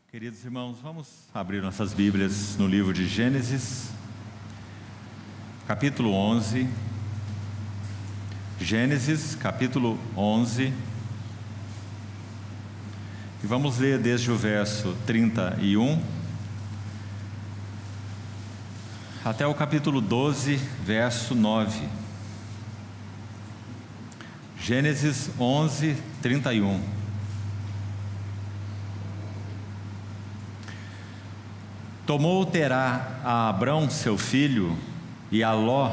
Queridos irmãos, vamos abrir nossas Bíblias no livro de Gênesis, capítulo 11. Gênesis, capítulo 11. E vamos ler desde o verso 31 até o capítulo 12, verso 9. Gênesis 11, 31. Tomou Terá a Abrão seu filho, e a Ló,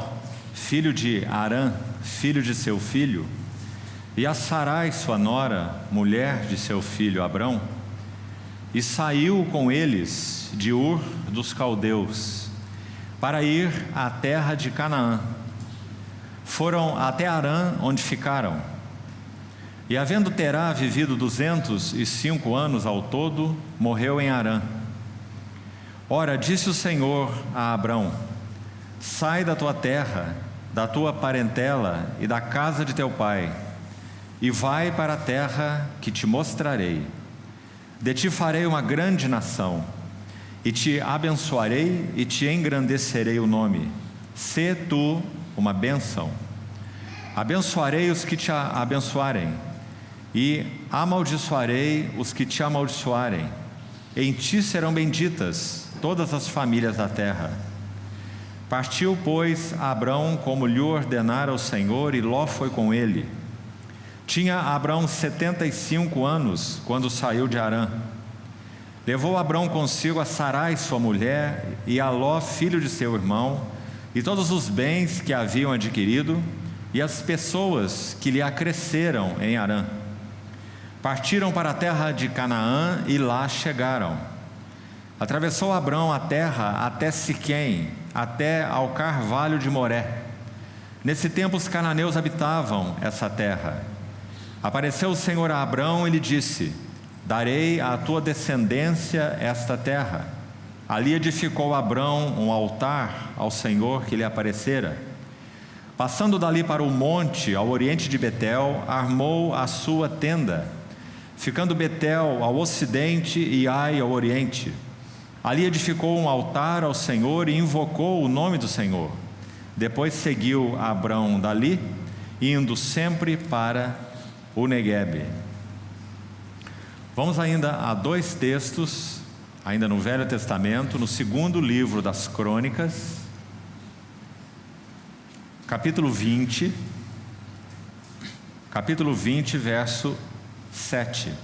filho de Harã, filho de seu filho, e a Sarai sua nora, mulher de seu filho Abrão, e saiu com eles de Ur dos Caldeus, para ir à terra de Canaã. Foram até Harã, onde ficaram. E havendo Terá vivido 205 anos ao todo, morreu em Harã. Ora, disse o Senhor a Abrão: sai da tua terra, da tua parentela e da casa de teu pai, e vai para a terra que te mostrarei. De ti farei uma grande nação, e te abençoarei e te engrandecerei o nome. Sê tu uma bênção. Abençoarei os que te abençoarem, e amaldiçoarei os que te amaldiçoarem. Em ti serão benditas todas as famílias da terra. Partiu, pois, Abrão como lhe ordenara o Senhor, e Ló foi com ele. Tinha Abrão 75 anos quando saiu de Harã. Levou Abrão consigo a Sarai sua mulher, e a Ló filho de seu irmão, e todos os bens que haviam adquirido, e as pessoas que lhe acresceram em Harã. Partiram para a terra de Canaã e lá chegaram. Atravessou Abrão a terra até Siquém, até ao carvalho de Moré. Nesse tempo os cananeus habitavam essa terra. Apareceu o Senhor a Abrão e lhe disse: darei à tua descendência esta terra. Ali edificou Abrão um altar ao Senhor que lhe aparecera. Passando dali para o monte, ao oriente de Betel, armou a sua tenda, ficando Betel ao ocidente e Ai ao oriente. Ali edificou um altar ao Senhor e invocou o nome do Senhor. Depois seguiu Abrão dali, indo sempre para o Neguebe. Vamos ainda a dois textos, ainda no Velho Testamento, no segundo livro das Crônicas, capítulo 20, verso 7.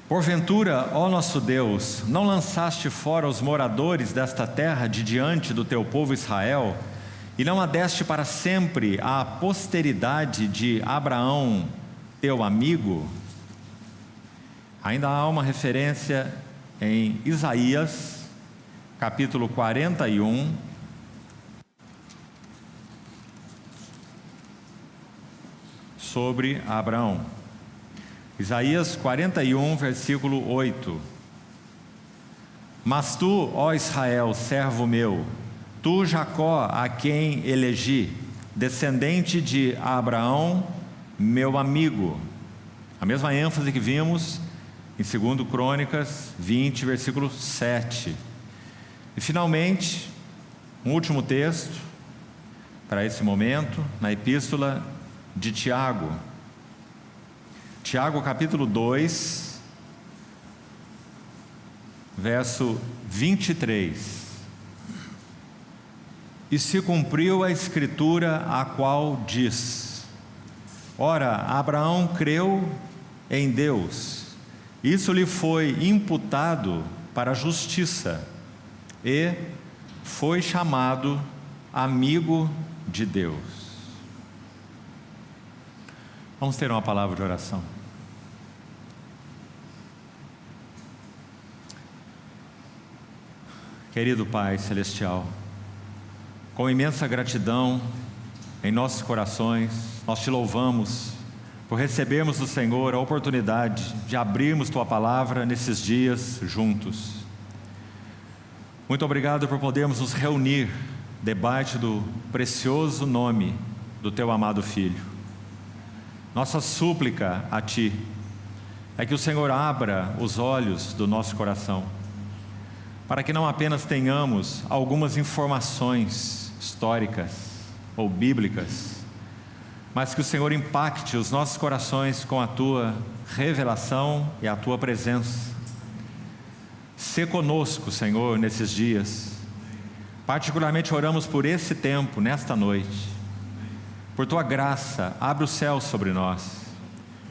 Porventura, ó nosso Deus, não lançaste fora os moradores desta terra de diante do teu povo Israel, e não a deste para sempre à posteridade de Abraão, teu amigo? Ainda há uma referência em Isaías, capítulo 41, sobre Abraão. Isaías 41, versículo 8. Mas tu, ó Israel, servo meu, tu, Jacó, a quem elegi, descendente de Abraão, meu amigo. A mesma ênfase que vimos em 2 Crônicas 20, versículo 7. E finalmente, um último texto para esse momento, na epístola de Tiago. Tiago capítulo 2, verso 23. E se cumpriu a escritura, a qual diz: ora, Abraão creu em Deus, isso lhe foi imputado para a justiça, e foi chamado amigo de Deus. Vamos ter uma palavra de oração. Querido Pai Celestial, com imensa gratidão em nossos corações, nós te louvamos por recebermos do Senhor a oportunidade de abrirmos Tua Palavra nesses dias juntos. Muito obrigado por podermos nos reunir debaixo do precioso nome do Teu amado Filho. Nossa súplica a Ti é que o Senhor abra os olhos do nosso coração, para que não apenas tenhamos algumas informações históricas ou bíblicas, mas que o Senhor impacte os nossos corações com a Tua revelação e a Tua presença. Sê conosco, Senhor, nesses dias. Particularmente oramos por esse tempo, nesta noite. Por Tua graça, abre o céu sobre nós.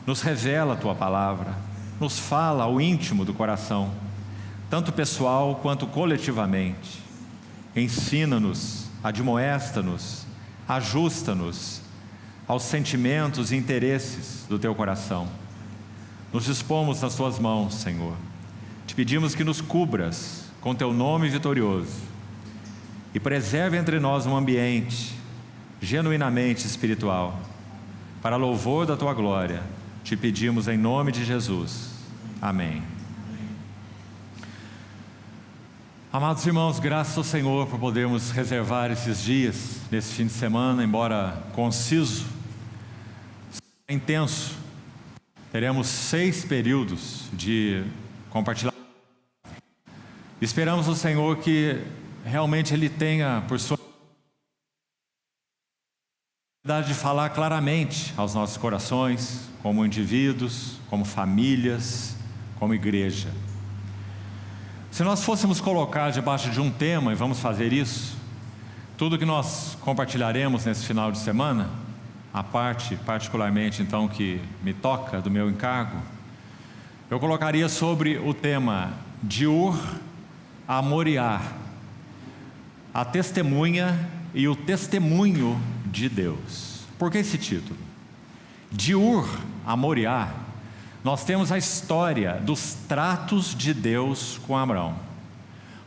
Nos revela a Tua palavra. Nos fala ao íntimo do coração, tanto pessoal quanto coletivamente. Ensina-nos, admoesta-nos, ajusta-nos aos sentimentos e interesses do Teu coração. Nos dispomos nas Tuas mãos, Senhor. Te pedimos que nos cubras com Teu nome vitorioso e preserve entre nós um ambiente genuinamente espiritual. Para louvor da Tua glória, te pedimos em nome de Jesus. Amém. Amados irmãos, graças ao Senhor por podermos reservar esses dias, nesse fim de semana, embora conciso, intenso. Teremos 6 períodos de compartilhamento. Esperamos o Senhor que realmente Ele tenha por sua de falar claramente aos nossos corações, como indivíduos, como famílias, como igreja. Se nós fôssemos colocar debaixo de um tema, e vamos fazer isso, tudo que nós compartilharemos nesse final de semana, a parte particularmente então que me toca do meu encargo, eu colocaria sobre o tema Diur a Moriá, a testemunha e o testemunho de Deus. Por que esse título? Diur a Moriá, nós temos a história dos tratos de Deus com Abraão.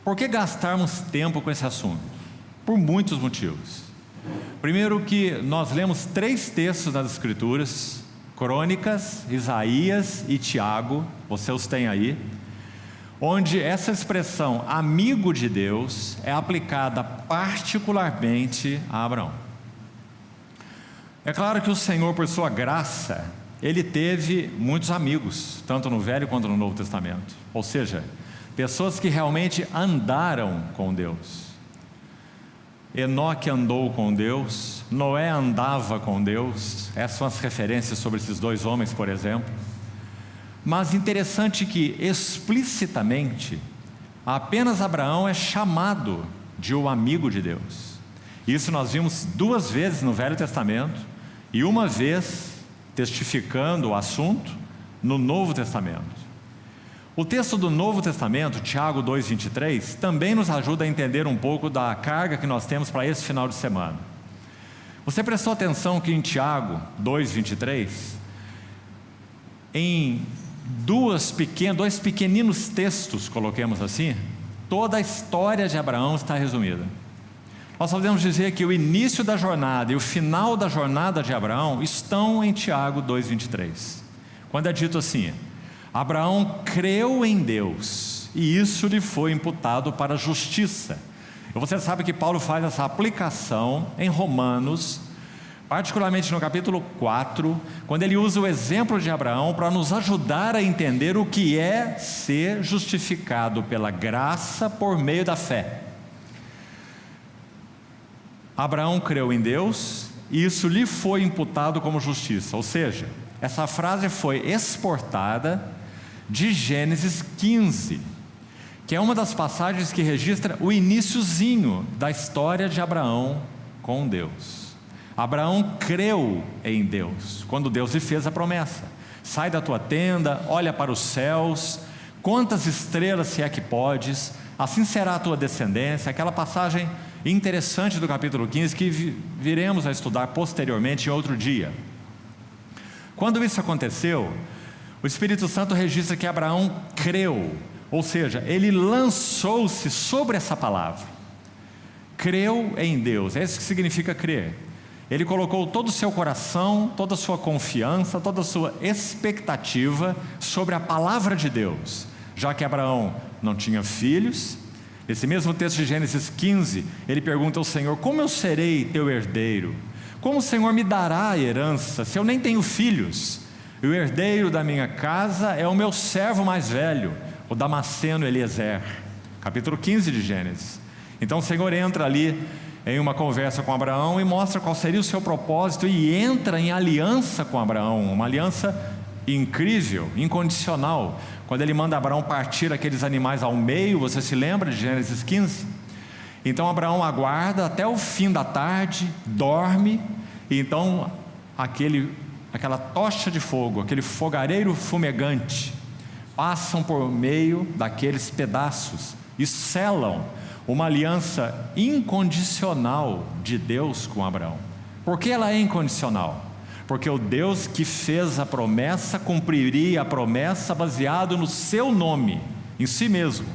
Por que gastarmos tempo com esse assunto? Por muitos motivos. Primeiro que nós lemos 3 textos das Escrituras, Crônicas, Isaías e Tiago, você os tem aí, onde essa expressão amigo de Deus é aplicada particularmente a Abraão. É claro que o Senhor, por sua graça, Ele teve muitos amigos, tanto no Velho quanto no Novo Testamento, ou seja, pessoas que realmente andaram com Deus. Enoque andou com Deus, Noé andava com Deus, essas são as referências sobre esses 2 homens, por exemplo. Mas interessante que explicitamente apenas Abraão é chamado de o amigo de Deus. Isso nós vimos 2 vezes no Velho Testamento e uma vez testificando o assunto no Novo Testamento. O texto do Novo Testamento, Tiago 2,23, também nos ajuda a entender um pouco da carga que nós temos para esse final de semana. Você prestou atenção que em Tiago 2,23, em 2 pequeninos textos, coloquemos assim, toda a história de Abraão está resumida. Nós podemos dizer que o início da jornada e o final da jornada de Abraão estão em Tiago 2,23. Quando é dito assim: Abraão creu em Deus e isso lhe foi imputado para a justiça. E você sabe que Paulo faz essa aplicação em Romanos, particularmente no capítulo 4, quando ele usa o exemplo de Abraão para nos ajudar a entender o que é ser justificado pela graça por meio da fé. Abraão creu em Deus e isso lhe foi imputado como justiça, ou seja, essa frase foi exportada de Gênesis 15, que é uma das passagens que registra o iniciozinho da história de Abraão com Deus. Abraão creu em Deus, quando Deus lhe fez a promessa: sai da tua tenda, olha para os céus, quantas estrelas se é que podes, assim será a tua descendência. Aquela passagem interessante do capítulo 15 que viremos a estudar posteriormente em outro dia. Quando isso aconteceu, o Espírito Santo registra que Abraão creu, ou seja, ele lançou-se sobre essa palavra, creu em Deus. É isso que significa crer. Ele colocou todo o seu coração, toda a sua confiança, toda a sua expectativa sobre a palavra de Deus, já que Abraão não tinha filhos. Nesse mesmo texto de Gênesis 15, ele pergunta ao Senhor: como eu serei teu herdeiro? Como o Senhor me dará a herança se eu nem tenho filhos? e o herdeiro da minha casa é o meu servo mais velho, o Damasceno Eliezer. Capítulo 15 de Gênesis. Então o Senhor entra ali em uma conversa com Abraão e mostra qual seria o seu propósito, e entra em aliança com Abraão, uma aliança incrível, incondicional, quando ele manda Abraão partir aqueles animais ao meio. Você se lembra de Gênesis 15? Então Abraão aguarda até o fim da tarde, dorme, e então aquela tocha de fogo, aquele fogareiro fumegante, passam por meio daqueles pedaços e selam uma aliança incondicional de Deus com Abraão. Por que ela é incondicional? Porque o Deus que fez a promessa cumpriria a promessa baseado no seu nome, em si mesmo.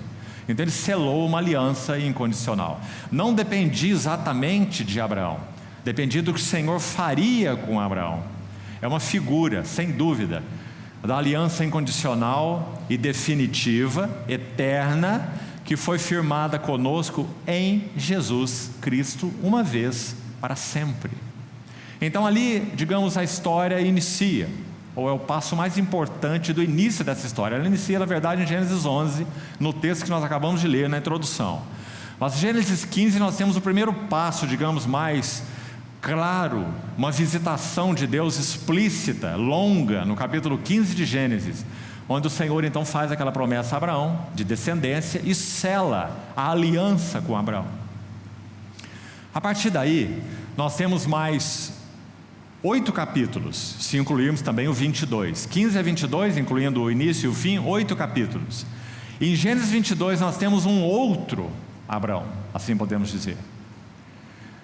Então ele selou uma aliança incondicional. Não dependia exatamente de Abraão, dependia do que o Senhor faria com Abraão. É uma figura, sem dúvida, da aliança incondicional e definitiva, eterna, que foi firmada conosco em Jesus Cristo, uma vez para sempre. Então ali, digamos, a história inicia, ou é o passo mais importante do início dessa história. Ela inicia, na verdade, em Gênesis 11, no texto que nós acabamos de ler na introdução. Mas em Gênesis 15 nós temos o primeiro passo, digamos, mais claro, uma visitação de Deus explícita, longa, no capítulo 15 de Gênesis, onde o Senhor então faz aquela promessa a Abraão, de descendência, e sela a aliança com Abraão. A partir daí, nós temos mais 8 capítulos, se incluirmos também o 22, 15 a 22, incluindo o início e o fim, 8 capítulos. Em Gênesis 22 nós temos um outro Abraão, assim podemos dizer.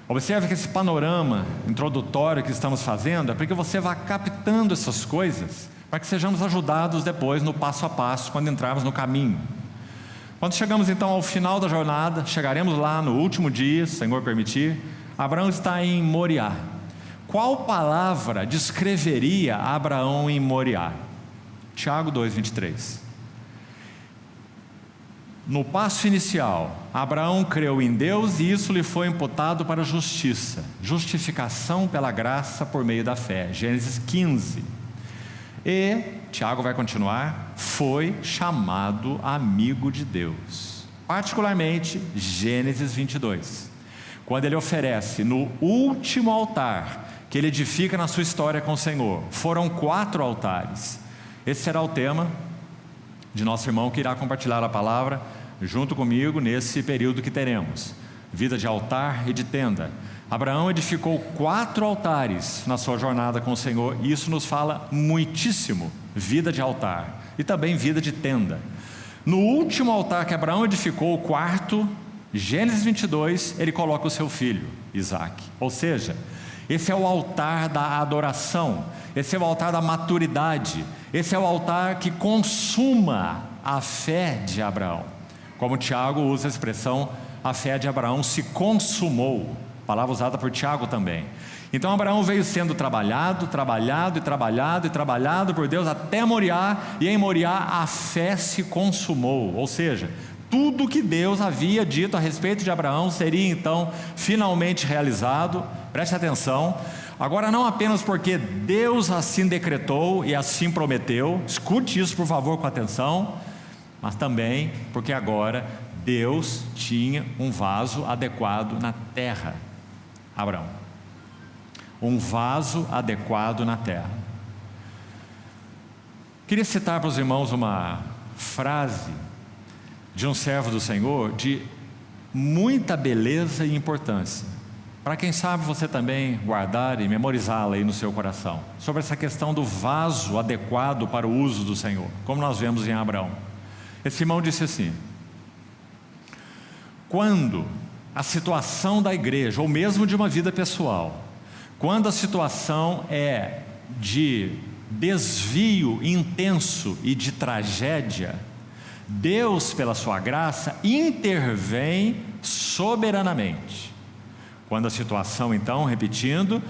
Observe que esse panorama introdutório que estamos fazendo é para que você vá captando essas coisas, para que sejamos ajudados depois no passo a passo, quando entrarmos no caminho. Quando chegamos então ao final da jornada, chegaremos lá no último dia, se o Senhor permitir. Abraão está em Moriá. Qual palavra descreveria Abraão em Moriá? Tiago 2:23. No passo inicial, Abraão creu em Deus e isso lhe foi imputado para justiça, justificação pela graça por meio da fé. Gênesis 15. E, Tiago vai continuar, foi chamado amigo de Deus. Particularmente, Gênesis 22. Quando ele oferece no último altar que ele edifica na sua história com o Senhor. Foram 4 altares. Esse será o tema de nosso irmão que irá compartilhar a palavra junto comigo nesse período que teremos. Vida de altar e de tenda. Abraão edificou 4 altares na sua jornada com o Senhor, e isso nos fala muitíssimo. Vida de altar e também vida de tenda. No último altar que Abraão edificou, o 4º, Gênesis 22, ele coloca o seu filho, Isaque. Ou seja, esse é o altar da adoração, esse é o altar da maturidade, esse é o altar que consuma a fé de Abraão. Como Tiago usa a expressão, a fé de Abraão se consumou, palavra usada por Tiago também. Então Abraão veio sendo trabalhado por Deus até Moriá, e em Moriá a fé se consumou, ou seja, tudo que Deus havia dito a respeito de Abraão seria então finalmente realizado. Preste atenção, agora não apenas porque Deus assim decretou e assim prometeu, escute isso por favor com atenção, mas também porque agora Deus tinha um vaso adequado na terra. Abraão, um vaso adequado na terra. Queria citar para os irmãos uma frase de um servo do Senhor de muita beleza e importância, para quem sabe você também guardar e memorizá-la aí no seu coração, sobre essa questão do vaso adequado para o uso do Senhor, como nós vemos em Abraão. Esse irmão disse assim: quando a situação da igreja, ou mesmo de uma vida pessoal, quando a situação é de desvio intenso e de tragédia, Deus, pela sua graça, intervém soberanamente. Quando a situação, então, repetindo,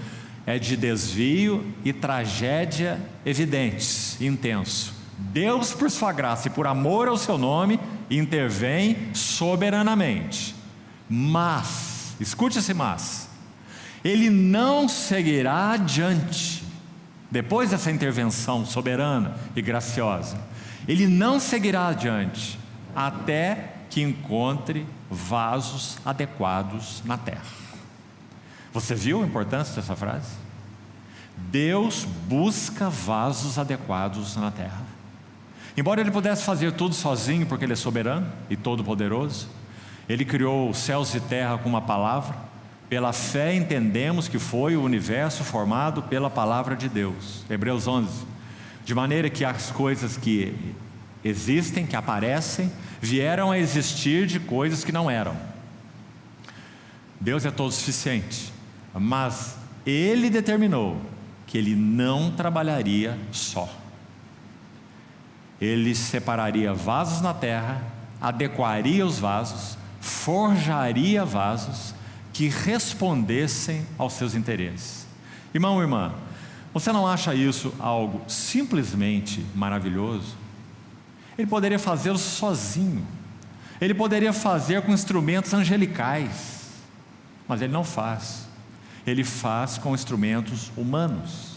é de desvio e tragédia evidentes, intenso, Deus, por sua graça e por amor ao seu nome, intervém soberanamente. Mas, escute esse mas, Ele não seguirá adiante depois dessa intervenção soberana e graciosa, ele não seguirá adiante até que encontre vasos adequados na terra. Você viu a importância dessa frase? Deus busca vasos adequados na terra. Embora ele pudesse fazer tudo sozinho, porque ele é soberano e todo-poderoso, ele criou os céus e terra com uma palavra. Pela fé entendemos que foi o universo formado pela palavra de Deus. Hebreus 11. De maneira que as coisas que existem, que aparecem, vieram a existir de coisas que não eram. Deus é todo suficiente, mas Ele determinou que Ele não trabalharia só. Ele separaria vasos na terra, adequaria os vasos, forjaria vasos que respondessem aos seus interesses. Irmão, irmã, você não acha isso algo simplesmente maravilhoso? Ele poderia fazê-lo sozinho, ele poderia fazer com instrumentos angelicais, mas ele não faz. Ele faz com instrumentos humanos,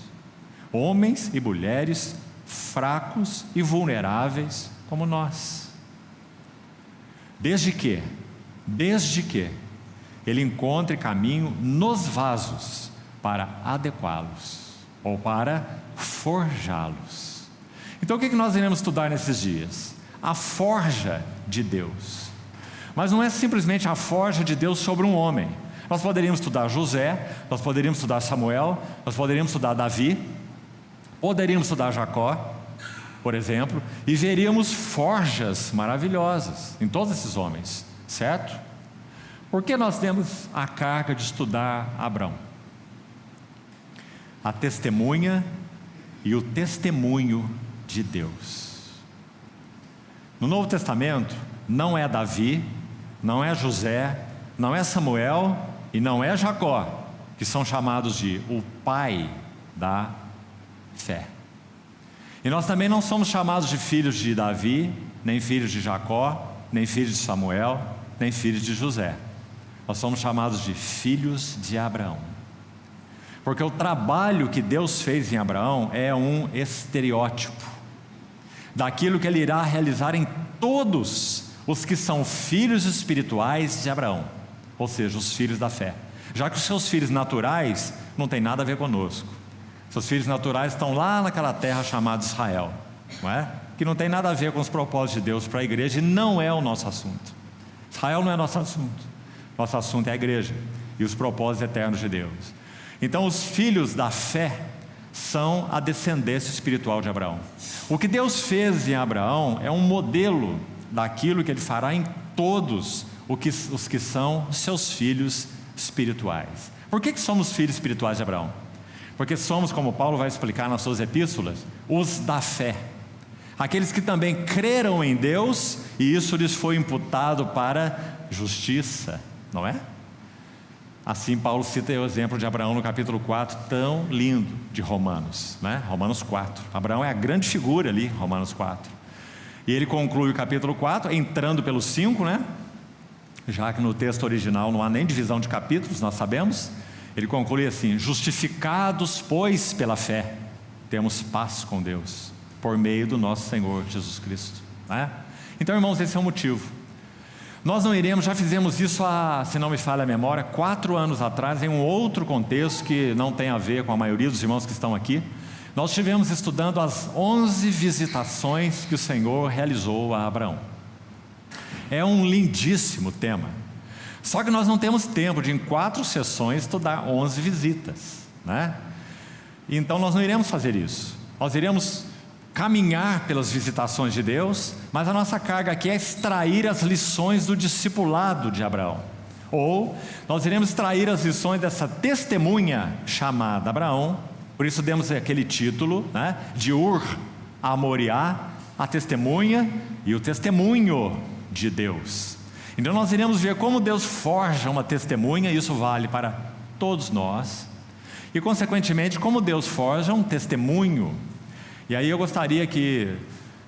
homens e mulheres fracos e vulneráveis como nós. Desde que ele encontre caminho nos vasos para adequá-los ou para forjá-los. Então o que nós iremos estudar nesses dias? A forja de Deus. Mas não é simplesmente a forja de Deus sobre um homem. Nós poderíamos estudar José, nós poderíamos estudar Samuel, nós poderíamos estudar Davi, poderíamos estudar Jacó, por exemplo, e veríamos forjas maravilhosas em todos esses homens, certo? Por que nós temos a carga de estudar Abraão? A testemunha e o testemunho de Deus. No Novo Testamento, não é Davi, não é José, não é Samuel e não é Jacó, que são chamados de o pai da fé. E nós também não somos chamados de filhos de Davi, nem filhos de Jacó, nem filhos de Samuel, nem filhos de José. Nós somos chamados de filhos de Abraão. Porque o trabalho que Deus fez em Abraão é um estereótipo daquilo que Ele irá realizar em todos os que são filhos espirituais de Abraão, ou seja, os filhos da fé. Já que os seus filhos naturais não tem nada a ver conosco. Seus filhos naturais estão lá naquela terra chamada Israel, não é? Que não tem nada a ver com os propósitos de Deus para a igreja e não é o nosso assunto. Israel não é nosso assunto. Nosso assunto é a igreja e os propósitos eternos de Deus. Então os filhos da fé são a descendência espiritual de Abraão. O que Deus fez em Abraão é um modelo daquilo que Ele fará em todos os que são seus filhos espirituais. Por que somos filhos espirituais de Abraão? Porque somos, como Paulo vai explicar nas suas epístolas, os da fé. Aqueles que também creram em Deus e isso lhes foi imputado para justiça, não é? Assim Paulo cita o exemplo de Abraão no capítulo 4, tão lindo, de Romanos, né? Romanos 4, Abraão é a grande figura ali, Romanos 4. E ele conclui o capítulo 4, entrando pelo 5, né? Já que no texto original não há nem divisão de capítulos, nós sabemos. Ele conclui assim: justificados, pois, pela fé, temos paz com Deus, por meio do nosso Senhor Jesus Cristo, né? Então, irmãos, esse é o motivo. Nós não iremos, já fizemos isso se não me falha a memória, 4 anos atrás, em um outro contexto que não tem a ver com a maioria dos irmãos que estão aqui. Nós estivemos estudando as 11 visitações que o Senhor realizou a Abraão. É um lindíssimo tema. Só que nós não temos tempo de em 4 sessões estudar 11 visitas, né? Então nós não iremos fazer isso. Nós iremos caminhar pelas visitações de Deus, mas a nossa carga aqui é extrair as lições do discipulado de Abraão. Ou nós iremos extrair as lições dessa testemunha chamada Abraão. Por isso demos aquele título, né, de Ur a Moriá, a testemunha e o testemunho de Deus. Então nós iremos ver como Deus forja uma testemunha, e isso vale para todos nós, e consequentemente como Deus forja um testemunho. E aí eu gostaria que,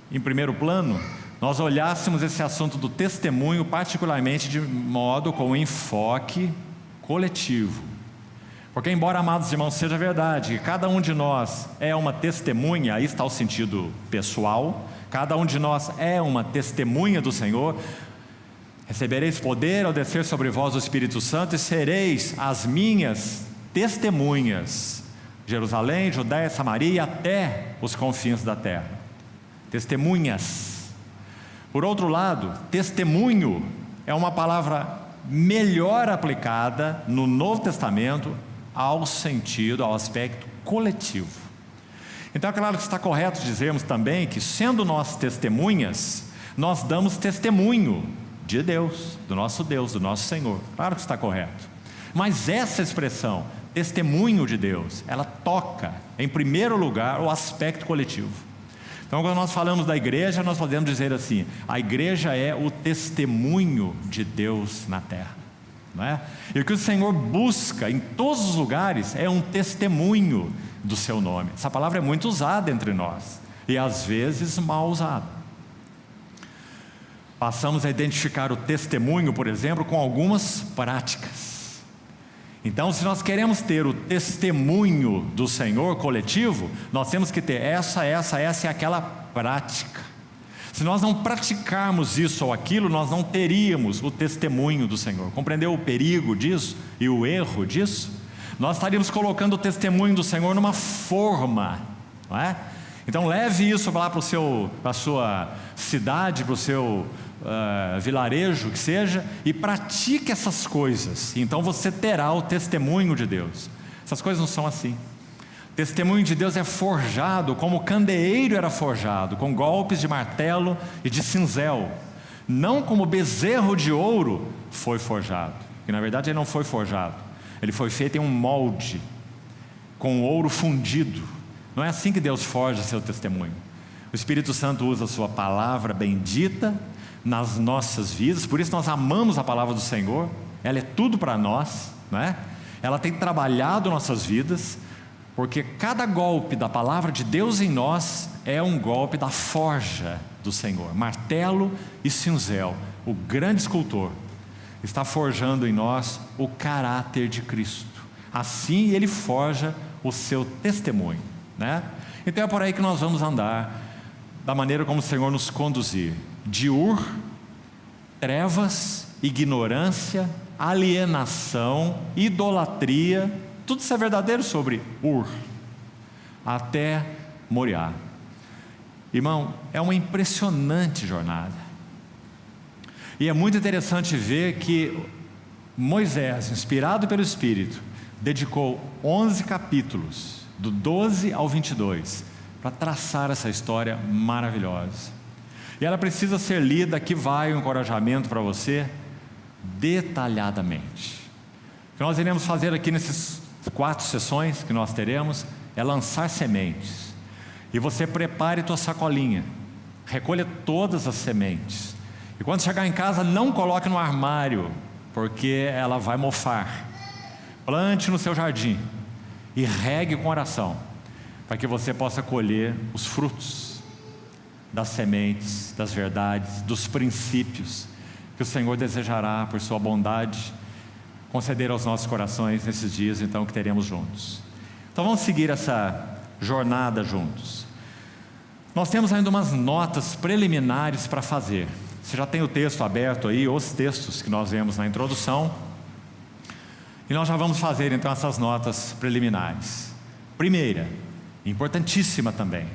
em primeiro plano, nós olhássemos esse assunto do testemunho particularmente de modo com enfoque coletivo. Porque embora, amados irmãos, seja verdade que cada um de nós é uma testemunha, aí está o sentido pessoal, cada um de nós é uma testemunha do Senhor. Recebereis poder ao descer sobre vós o Espírito Santo e sereis as minhas testemunhas, Jerusalém, Judéia, Samaria e até os confins da terra. Testemunhas. Por outro lado, testemunho é uma palavra melhor aplicada no Novo Testamento ao sentido, ao aspecto coletivo. Então é claro que está correto dizermos também que, sendo nós testemunhas, nós damos testemunho de Deus, do nosso Senhor. Claro que está correto. Mas essa expressão, testemunho de Deus, ela toca, em primeiro lugar, o aspecto coletivo. Então, quando nós falamos da igreja, nós podemos dizer assim: a igreja é o testemunho de Deus na terra. Não é? E o que o Senhor busca em todos os lugares é um testemunho do seu nome. Essa palavra é muito usada entre nós e às vezes mal usada. Passamos a identificar o testemunho, por exemplo, com algumas práticas. Então, se nós queremos ter o testemunho do Senhor coletivo, nós temos que ter essa e aquela prática. Se nós não praticarmos isso ou aquilo, nós não teríamos o testemunho do Senhor. Compreendeu o perigo disso e o erro disso? Nós estaríamos colocando o testemunho do Senhor numa forma, não é? Então leve isso lá para a sua cidade, para o seu vilarejo, que seja, e pratique essas coisas. Então você terá o testemunho de Deus. Essas coisas não são assim. O testemunho de Deus é forjado como o candeeiro era forjado, com golpes de martelo e de cinzel, não como bezerro de ouro foi forjado, que na verdade ele não foi forjado, ele foi feito em um molde, com ouro fundido. Não é assim que Deus forja seu testemunho. O Espírito Santo usa a sua palavra bendita nas nossas vidas, por isso nós amamos a palavra do Senhor, ela é tudo para nós, não é? Ela tem trabalhado nossas vidas, porque cada golpe da palavra de Deus em nós é um golpe da forja do Senhor. Martelo e cinzel, o grande escultor, está forjando em nós o caráter de Cristo. Assim ele forja o seu testemunho, né? Então é por aí que nós vamos andar, da maneira como o Senhor nos conduzir. De trevas, ignorância, alienação, idolatria, tudo isso é verdadeiro sobre até Moriá. Irmão, é uma impressionante jornada. E é muito interessante ver que Moisés, inspirado pelo Espírito, dedicou 11 capítulos, do 12 ao 22, para traçar essa história maravilhosa. E ela precisa ser lida, aqui vai um encorajamento para você, detalhadamente. O que nós iremos fazer aqui nesses 4 sessões que nós teremos é lançar sementes. E você prepare tua sacolinha, recolha todas as sementes, e quando chegar em casa não coloque no armário, porque ela vai mofar. Plante no seu jardim e regue com oração, para que você possa colher os frutos das sementes, das verdades, dos princípios que o Senhor desejará, por sua bondade, conceder aos nossos corações nesses dias então que teremos juntos. Então vamos seguir essa jornada juntos. Nós temos ainda umas notas preliminares para fazer. Você já tem o texto aberto aí, os textos que nós vemos na introdução, e nós já vamos fazer então essas notas preliminares. Primeira, importantíssima também,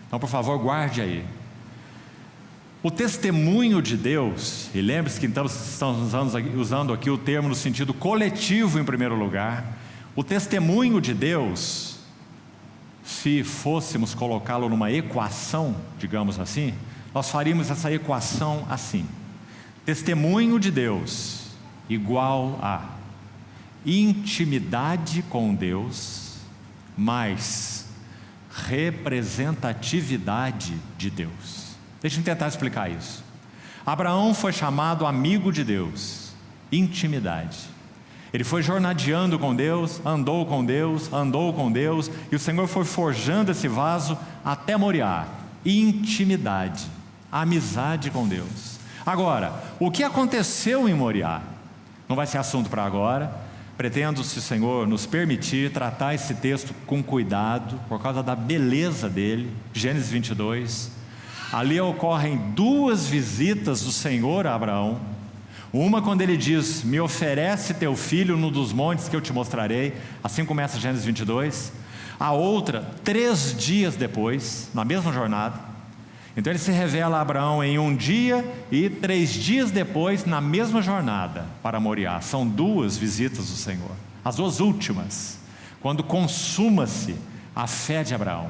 então por favor guarde aí. O testemunho de Deus, e lembre-se que então estamos usando aqui o termo no sentido coletivo em primeiro lugar. O testemunho de Deus, se fôssemos colocá-lo numa equação, digamos assim, nós faríamos essa equação assim: testemunho de Deus igual a intimidade com Deus mais representatividade de Deus. Deixa eu tentar explicar isso. Abraão foi chamado amigo de Deus, intimidade. Ele foi jornadeando com Deus, andou com Deus, e o Senhor foi forjando esse vaso até Moriá. Intimidade, amizade com Deus. Agora, o que aconteceu em Moriá? Não vai ser assunto para agora, pretendo, se o Senhor nos permitir, tratar esse texto com cuidado, por causa da beleza dele. Gênesis 22. Ali ocorrem duas visitas do Senhor a Abraão. Uma quando ele diz: me oferece teu filho num dos montes que eu te mostrarei. Assim começa Gênesis 22. A outra, 3 dias depois, na mesma jornada. Então ele se revela a Abraão em um dia e 3 dias depois, na mesma jornada, para Moriá. São 2 visitas do Senhor. As 2 últimas, quando consuma-se a fé de Abraão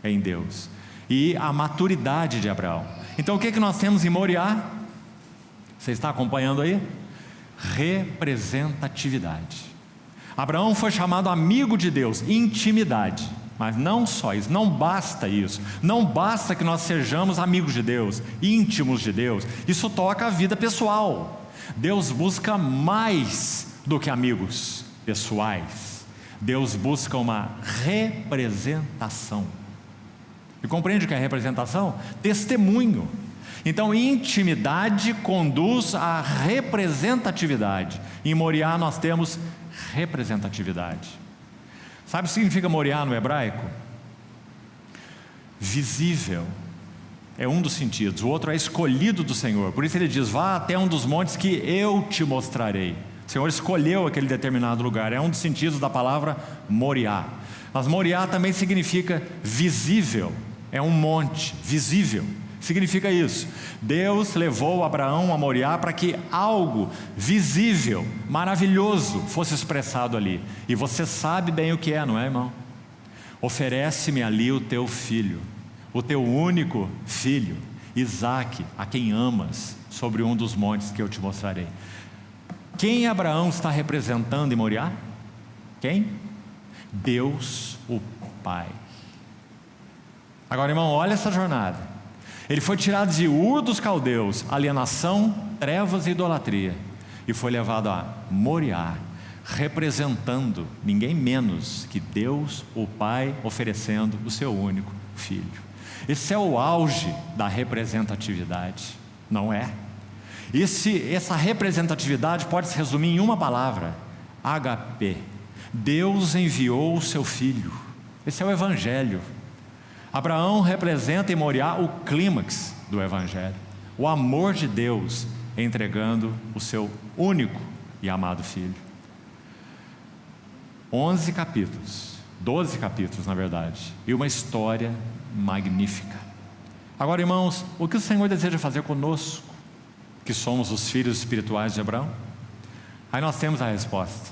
em Deus e a maturidade de Abraão. Então o que nós temos em Moriá? Você está acompanhando aí? Representatividade. Abraão foi chamado amigo de Deus, intimidade. Mas não só isso, não basta isso. Não basta que nós sejamos amigos de Deus, íntimos de Deus. Isso toca a vida pessoal. Deus busca mais do que amigos pessoais. Deus busca uma representação. E compreende o que é representação? Testemunho. Então, intimidade conduz à representatividade. Em Moriá nós temos representatividade. Sabe o que significa Moriá no hebraico? Visível. É um dos sentidos. O outro é escolhido do Senhor. Por isso ele diz: vá até um dos montes que eu te mostrarei. O Senhor escolheu aquele determinado lugar. É um dos sentidos da palavra Moriá. Mas Moriá também significa visível. É um monte visível. Significa isso. Deus levou Abraão a Moriá para que algo visível, maravilhoso, fosse expressado ali. E você sabe bem o que é, não é, irmão? Oferece-me ali o teu filho, o teu único filho, Isaque, a quem amas, sobre um dos montes que eu te mostrarei. Quem Abraão está representando em Moriá? Quem? Deus, o Pai. Agora, irmão, olha essa jornada. Ele foi tirado de Ur dos Caldeus, alienação, trevas e idolatria, e foi levado a Moriá, representando ninguém menos que Deus, o Pai, oferecendo o seu único filho. Esse é o auge da representatividade, não é? Essa representatividade pode se resumir em uma palavra: HP. Deus enviou o seu filho. Esse é o Evangelho. Abraão representa em Moriá o clímax do Evangelho, o amor de Deus entregando o seu único e amado filho. 11 capítulos, 12 capítulos na verdade, e uma história magnífica. Agora, irmãos, o que o Senhor deseja fazer conosco, que somos os filhos espirituais de Abraão? Aí nós temos a resposta.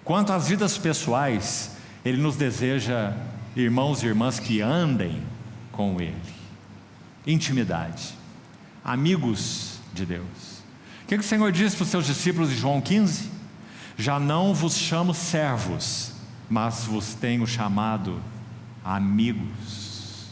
Quanto às vidas pessoais, Ele nos deseja irmãos e irmãs que andem com Ele. Intimidade. Amigos de Deus. O que o Senhor disse para os seus discípulos em João 15? Já não vos chamo servos, mas vos tenho chamado amigos.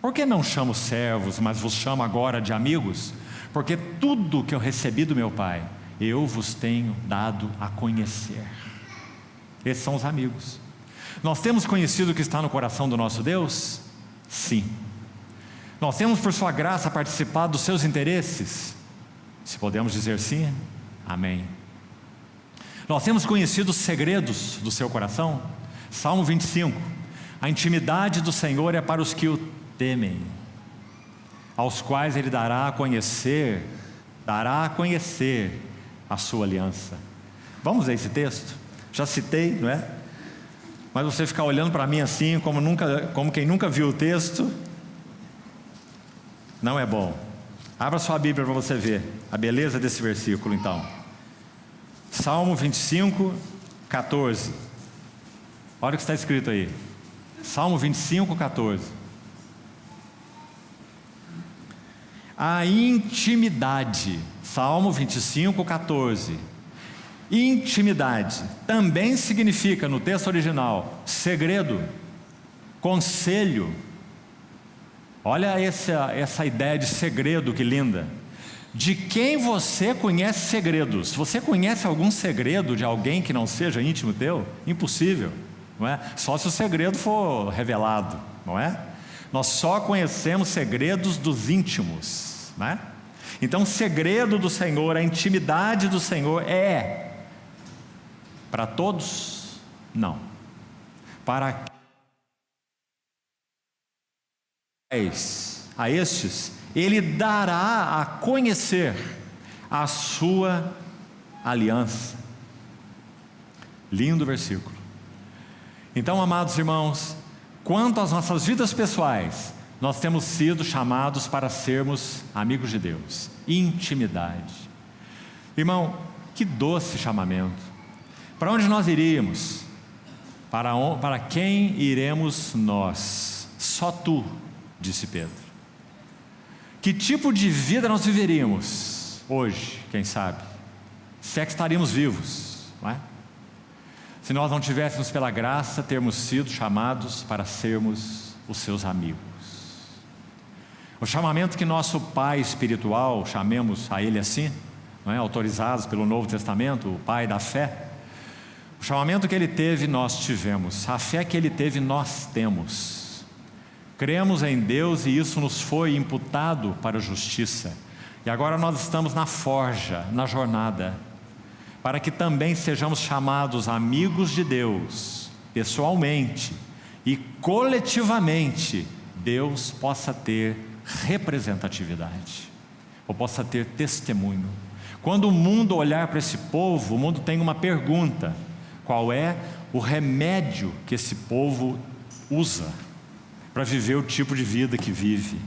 Por que não chamo servos, mas vos chamo agora de amigos? Porque tudo que eu recebi do meu Pai, eu vos tenho dado a conhecer. Esses são os amigos. Nós temos conhecido o que está no coração do nosso Deus? Sim. Nós temos, por sua graça, participado dos seus interesses? Se podemos dizer sim, amém. Nós temos conhecido os segredos do seu coração? Salmo 25. A intimidade do Senhor é para os que o temem, aos quais Ele dará a conhecer a sua aliança. Vamos ler esse texto? Já citei, não é? Mas você ficar olhando para mim assim, como quem nunca viu o texto, não é bom. Abra sua Bíblia para você ver a beleza desse versículo então. Salmo 25, 14. Olha o que está escrito aí. Salmo 25, 14. A intimidade. Salmo 25, 14. Intimidade também significa, no texto original, segredo, conselho. Olha essa ideia de segredo, que linda. De quem você conhece segredos? Você conhece algum segredo de alguém que não seja íntimo teu? Impossível, não é? Só se o segredo for revelado, não é? Nós só conhecemos segredos dos íntimos, não é? Então, o segredo do Senhor, a intimidade do Senhor é Para todos, não. Para a estes, ele dará a conhecer a sua aliança. Lindo versículo. Então, amados irmãos, quanto às nossas vidas pessoais, nós temos sido chamados para sermos amigos de Deus. Intimidade. Irmão, que doce chamamento. Para onde nós iríamos? Para quem iremos nós? Só tu, disse Pedro. Que tipo de vida nós viveríamos hoje, quem sabe? Se é que estaríamos vivos, não é? Se nós não tivéssemos pela graça termos sido chamados para sermos os seus amigos. O chamamento que nosso pai espiritual, chamemos a ele assim, não é? Autorizados pelo Novo Testamento, o pai da fé, o chamamento que ele teve, nós tivemos. A fé que ele teve, nós temos. Cremos em Deus e isso nos foi imputado para a justiça. E agora nós estamos na forja, na jornada, para que também sejamos chamados amigos de Deus, pessoalmente e coletivamente, Deus possa ter representatividade, ou possa ter testemunho. Quando o mundo olhar para esse povo, o mundo tem uma pergunta: qual é o remédio que esse povo usa para viver o tipo de vida que vive?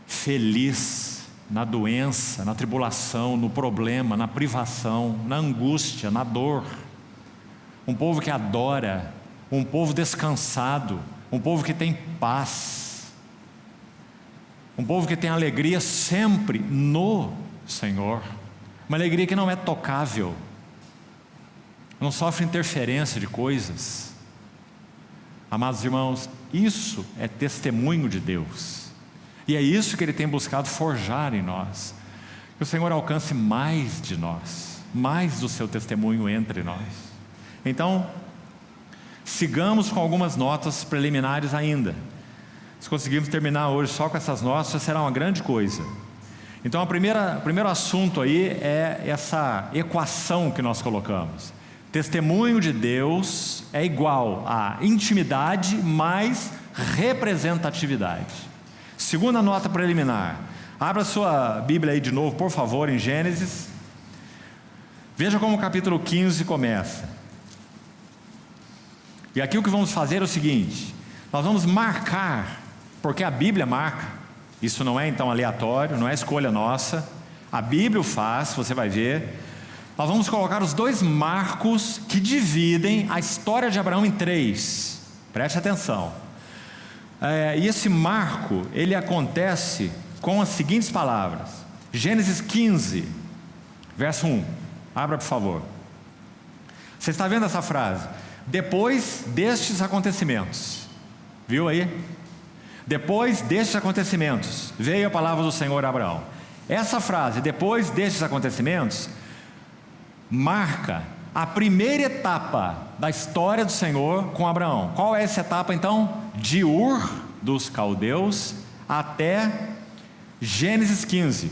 Feliz na doença, na tribulação, no problema, na privação, na angústia, na dor. Um povo que adora, um povo descansado, um povo que tem paz, um povo que tem alegria sempre no Senhor, uma alegria que não é tocável, não sofre interferência de coisas. Amados irmãos, isso é testemunho de Deus. E é isso que Ele tem buscado forjar em nós. Que o Senhor alcance mais de nós, mais do seu testemunho entre nós. Então, sigamos com algumas notas preliminares ainda. Se conseguirmos terminar hoje só com essas notas, já será uma grande coisa. Então, o primeiro assunto aí é essa equação que nós colocamos. Testemunho de Deus é igual a intimidade mais representatividade. Segunda nota preliminar. Abra sua Bíblia aí de novo, por favor, em Gênesis. Veja como o capítulo 15 começa. E aqui o que vamos fazer é o seguinte: nós vamos marcar, porque a Bíblia marca. Isso não é então aleatório, não é escolha nossa. A Bíblia o faz, você vai ver. Nós vamos colocar os dois marcos que dividem a história de Abraão em três. Preste atenção. E esse marco, ele acontece com as seguintes palavras. Gênesis 15, verso 1. Abra, por favor. Você está vendo essa frase? Depois destes acontecimentos. Viu aí? Depois destes acontecimentos, veio a palavra do Senhor a Abraão. Essa frase, depois destes acontecimentos, marca a primeira etapa da história do Senhor com Abraão. Qual é essa etapa então? De Ur dos Caldeus até Gênesis 15,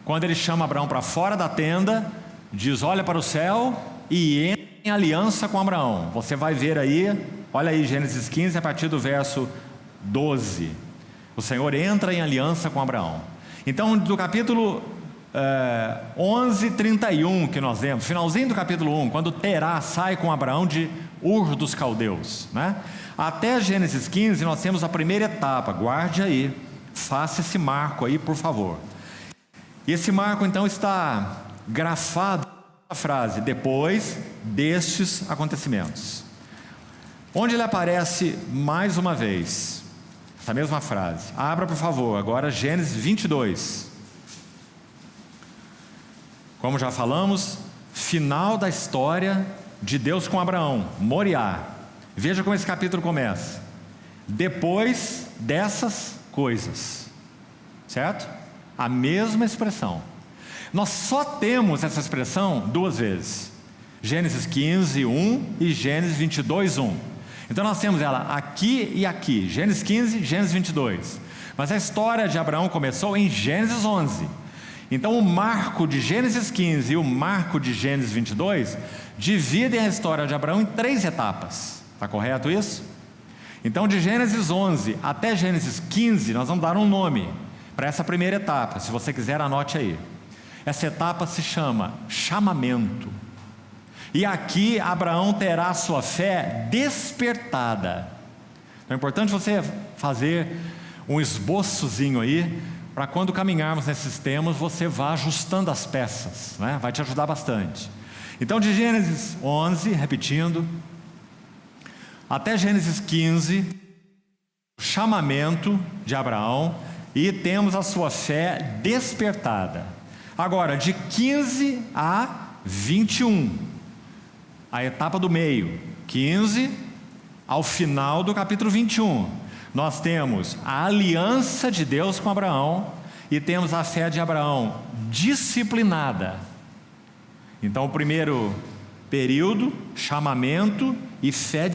quando ele chama Abraão para fora da tenda, diz: olha para o céu e entra em aliança com Abraão. Você vai ver aí, olha aí Gênesis 15 a partir do verso 12. O Senhor entra em aliança com Abraão. Então, do capítulo 11:31 que nós vemos, finalzinho do capítulo 1, quando Terá sai com Abraão de Ur dos Caldeus, né? Até Gênesis 15 nós temos a primeira etapa. Guarde aí, faça esse marco aí, por favor. E esse marco então está grafado na frase: depois destes acontecimentos. Onde ele aparece mais uma vez, essa mesma frase. Abra, por favor, agora Gênesis 22. Como já falamos, final da história de Deus com Abraão, Moriá. Veja como esse capítulo começa: depois dessas coisas, certo? A mesma expressão. Nós só temos essa expressão duas vezes: Gênesis 15, 1 e Gênesis 22, 1. Então nós temos ela aqui e aqui, Gênesis 15, Gênesis 22. Mas a história de Abraão começou em Gênesis 11. Então o marco de Gênesis 15 e o marco de Gênesis 22 dividem a história de Abraão em 3 etapas. Está correto isso? Então, de Gênesis 11 até Gênesis 15, nós vamos dar um nome para essa primeira etapa. Se você quiser, anote aí. Essa etapa se chama chamamento. E aqui Abraão terá a sua fé despertada. Então é importante você fazer um esboçozinho aí, para quando caminharmos nesses temas, você vá ajustando as peças, né? Vai te ajudar bastante. Então, de Gênesis 11, repetindo, até Gênesis 15, chamamento de Abraão, e temos a sua fé despertada. Agora, de 15 a 21, a etapa do meio, 15 ao final do capítulo 21, nós temos a aliança de Deus com Abraão e temos a fé de Abraão disciplinada. Então, o primeiro período, chamamento e fé.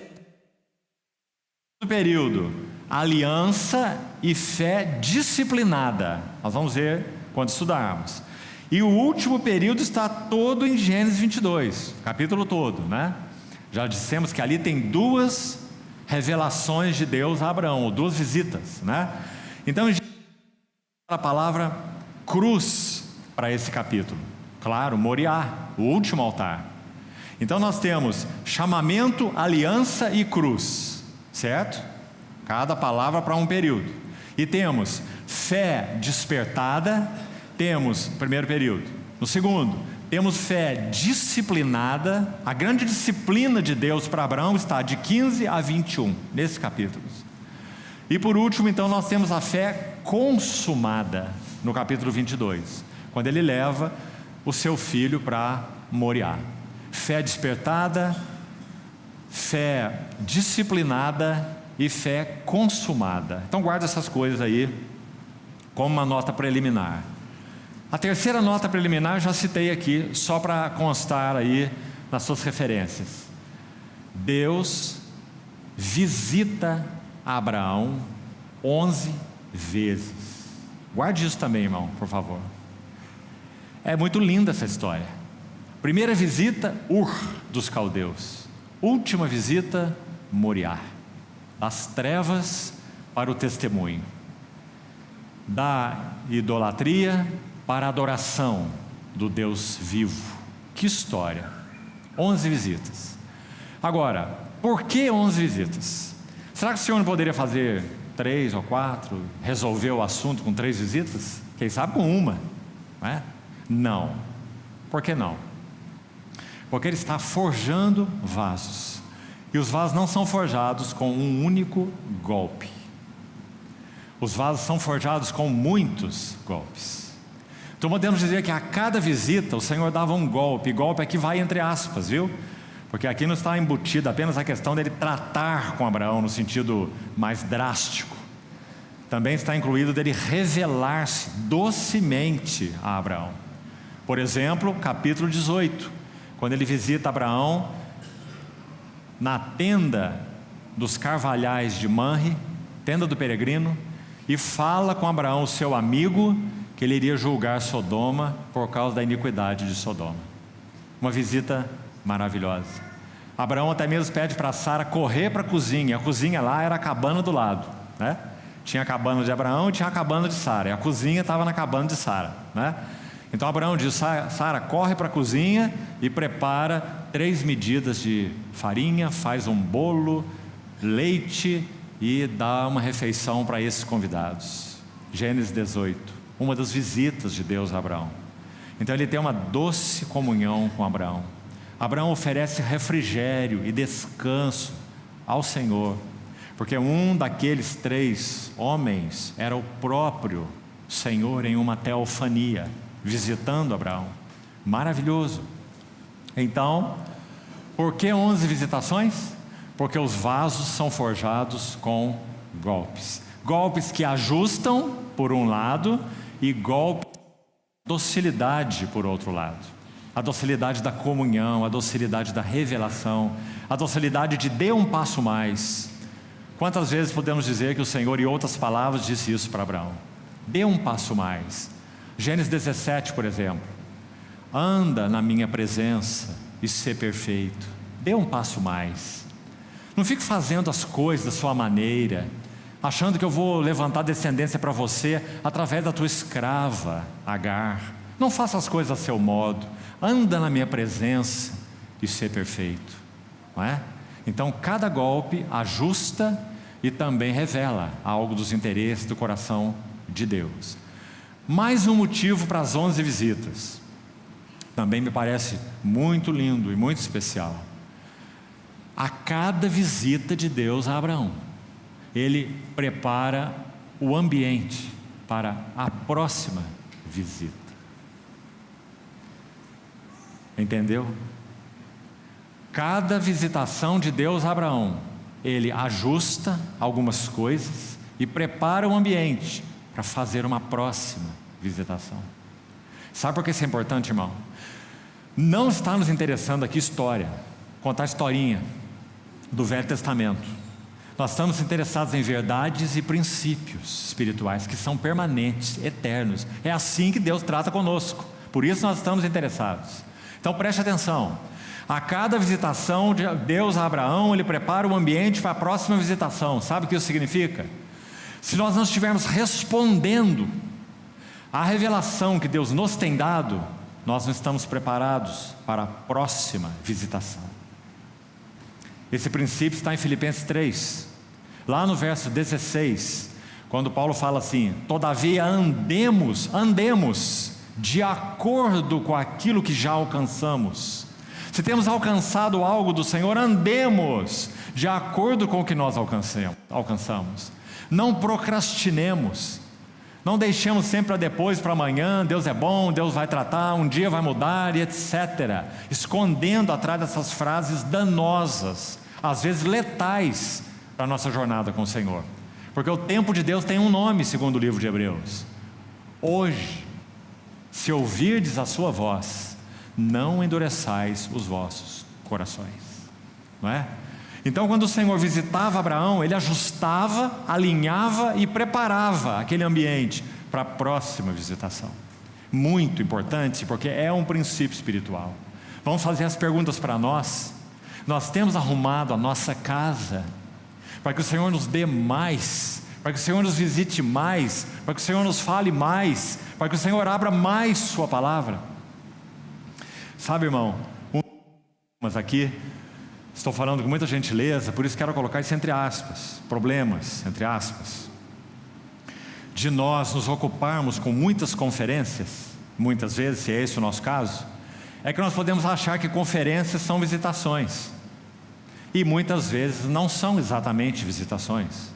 O período, aliança e fé disciplinada. Nós vamos ver quando estudarmos. E o último período está todo em Gênesis 22, capítulo todo, né? Já dissemos que ali tem 2 revelações de Deus a Abraão, ou 2 visitas, né? Então, a palavra cruz para esse capítulo. Claro, Moriá, o último altar. Então nós temos chamamento, aliança e cruz, certo? Cada palavra para um período. E temos fé despertada, temos primeiro período. No segundo, temos fé disciplinada. A grande disciplina de Deus para Abraão está de 15 a 21, nesses capítulos. E por último, então, nós temos a fé consumada, no capítulo 22, quando ele leva o seu filho para Moriá. Fé despertada, fé disciplinada e fé consumada. Então guarda essas coisas aí como uma nota preliminar. A terceira nota preliminar já citei aqui, só para constar aí nas suas referências. Deus visita Abraão 11 vezes. Guarde isso também, irmão, por favor. É muito linda essa história. Primeira visita, Ur dos caldeus. Última visita, Moriá. Das trevas para o testemunho. Da idolatria para a adoração do Deus vivo. Que história. 11 visitas. Agora, por que 11 visitas? Será que o Senhor não poderia fazer 3 ou 4, resolver o assunto com 3 visitas? Quem sabe com uma, não é? Não. Por que não? Porque Ele está forjando vasos. E os vasos não são forjados com um único golpe. Os vasos são forjados com muitos golpes. Então podemos dizer que a cada visita o Senhor dava um golpe. Golpe aqui vai entre aspas, viu? Porque aqui não está embutida apenas a questão dele tratar com Abraão no sentido mais drástico. Também está incluído dele revelar-se docemente a Abraão. Por exemplo, capítulo 18, quando ele visita Abraão na tenda dos carvalhais de Manre, tenda do peregrino, e fala com Abraão, seu amigo, que ele iria julgar Sodoma por causa da iniquidade de Sodoma. Uma visita maravilhosa. Abraão até mesmo pede para Sara correr para a cozinha lá era a cabana do lado, né? Tinha a cabana de Abraão e tinha a cabana de Sara, e a cozinha estava na cabana de Sara, né? Então Abraão diz, Sara, corre para a cozinha e prepara 3 medidas de farinha, faz um bolo, leite e dá uma refeição para esses convidados. Gênesis 18, uma das visitas de Deus a Abraão. Então ele tem uma doce comunhão com Abraão. Abraão oferece refrigério e descanso ao Senhor, porque um daqueles 3 homens era o próprio Senhor em uma teofania, visitando Abraão. Maravilhoso. Então, por que 11 visitações? Porque os vasos são forjados com golpes. Golpes que ajustam por um lado e golpes de docilidade por outro lado. A docilidade da comunhão, a docilidade da revelação, a docilidade de dê um passo mais. Quantas vezes podemos dizer que o Senhor, em outras palavras, disse isso para Abraão? Dê um passo mais. Gênesis 17, por exemplo. Anda na minha presença e ser perfeito. Dê um passo mais. Não fique fazendo as coisas da sua maneira, achando que eu vou levantar descendência para você através da tua escrava, Agar. Não faça as coisas a seu modo. Anda na minha presença e ser perfeito. Não é? Então, cada golpe ajusta e também revela algo dos interesses do coração de Deus. Mais um motivo para as 11 visitas. Também me parece muito lindo e muito especial. A cada visita de Deus a Abraão, Ele prepara o ambiente para a próxima visita. Entendeu? Cada visitação de Deus a Abraão, Ele ajusta algumas coisas e prepara o ambiente para fazer uma próxima visitação. Sabe por que isso é importante, irmão? Não está nos interessando aqui história, contar historinha do Velho Testamento. Nós estamos interessados em verdades e princípios espirituais que são permanentes, eternos. É assim que Deus trata conosco. Por isso nós estamos interessados. Então preste atenção. A cada visitação de Deus a Abraão, Ele prepara o ambiente para a próxima visitação. Sabe o que isso significa? Se nós não estivermos respondendo à revelação que Deus nos tem dado, nós não estamos preparados para a próxima visitação. Esse princípio está em Filipenses 3, lá no verso 16, quando Paulo fala assim: todavia andemos de acordo com aquilo que já alcançamos. Se temos alcançado algo do Senhor, andemos de acordo com o que nós alcançamos. Não procrastinemos, não deixemos sempre para depois, para amanhã. Deus é bom, Deus vai tratar, um dia vai mudar e etc. Escondendo atrás dessas frases danosas, às vezes letais para a nossa jornada com o Senhor. Porque o tempo de Deus tem um nome, segundo o livro de Hebreus. Hoje, se ouvirdes a sua voz, não endureçais os vossos corações. Não é? Então, quando o Senhor visitava Abraão, Ele ajustava, alinhava e preparava aquele ambiente para a próxima visitação. Muito importante, porque é um princípio espiritual. Vamos fazer as perguntas para nós. Nós temos arrumado a nossa casa para que o Senhor nos dê mais, para que o Senhor nos visite mais, para que o Senhor nos fale mais, para que o Senhor abra mais Sua palavra. Sabe, irmão, mas aqui estou falando com muita gentileza, por isso quero colocar isso entre aspas, problemas, entre aspas, de nós nos ocuparmos com muitas conferências, muitas vezes, se é esse o nosso caso, é que nós podemos achar que conferências são visitações, e muitas vezes não são exatamente visitações,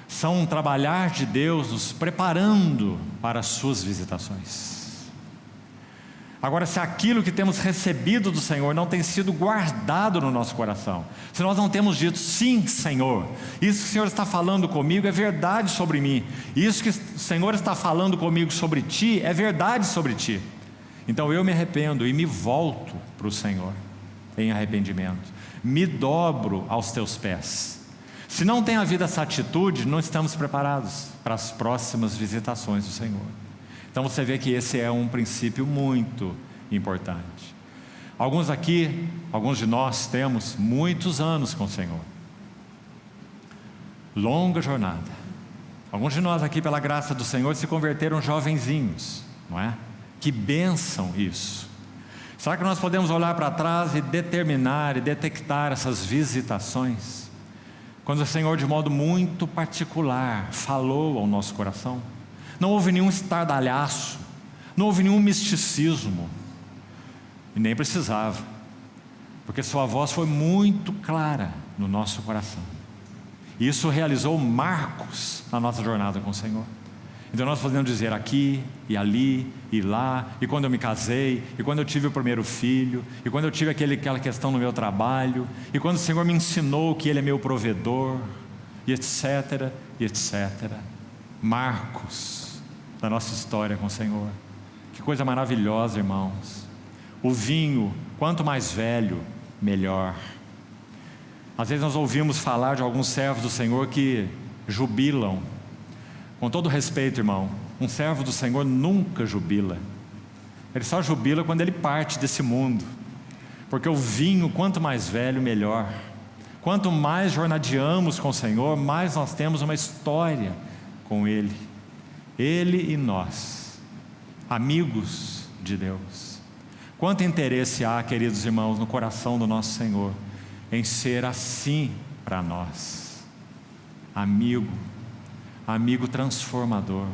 são um trabalhar de Deus nos preparando para as suas visitações. Agora, se aquilo que temos recebido do Senhor não tem sido guardado no nosso coração, se nós não temos dito: sim, Senhor, isso que o Senhor está falando comigo é verdade sobre mim, isso que o Senhor está falando comigo sobre ti é verdade sobre ti, então eu me arrependo e me volto para o Senhor em arrependimento, me dobro aos teus pés. Se não tem havido essa atitude, não estamos preparados para as próximas visitações do Senhor. Então você vê que esse é um princípio muito importante. Alguns de nós temos muitos anos com o Senhor, longa jornada. Alguns de nós aqui, pela graça do Senhor, se converteram jovenzinhos, não é? Que bênção isso! Será que nós podemos olhar para trás e determinar e detectar essas visitações, quando o Senhor de modo muito particular falou ao nosso coração? Não houve nenhum estardalhaço, não houve nenhum misticismo, e nem precisava, porque Sua voz foi muito clara no nosso coração. E isso realizou marcos na nossa jornada com o Senhor. Então nós podemos dizer aqui e ali e lá, e quando eu me casei, e quando eu tive o primeiro filho, e quando eu tive aquela questão no meu trabalho, e quando o Senhor me ensinou que Ele é meu provedor, e etc, e etc. Marcos da nossa história com o Senhor. Que coisa maravilhosa, irmãos. O vinho, quanto mais velho, melhor. Às vezes nós ouvimos falar de alguns servos do Senhor que jubilam. Com todo respeito, irmão, um servo do Senhor nunca jubila. Ele só jubila quando ele parte desse mundo. porque o vinho, quanto mais velho, melhor. Quanto mais jornadeamos com o Senhor, mais nós temos uma história com Ele. Ele e nós, amigos de Deus. Quanto interesse há, queridos irmãos, no coração do nosso Senhor, em ser assim para nós. Amigo, amigo transformador,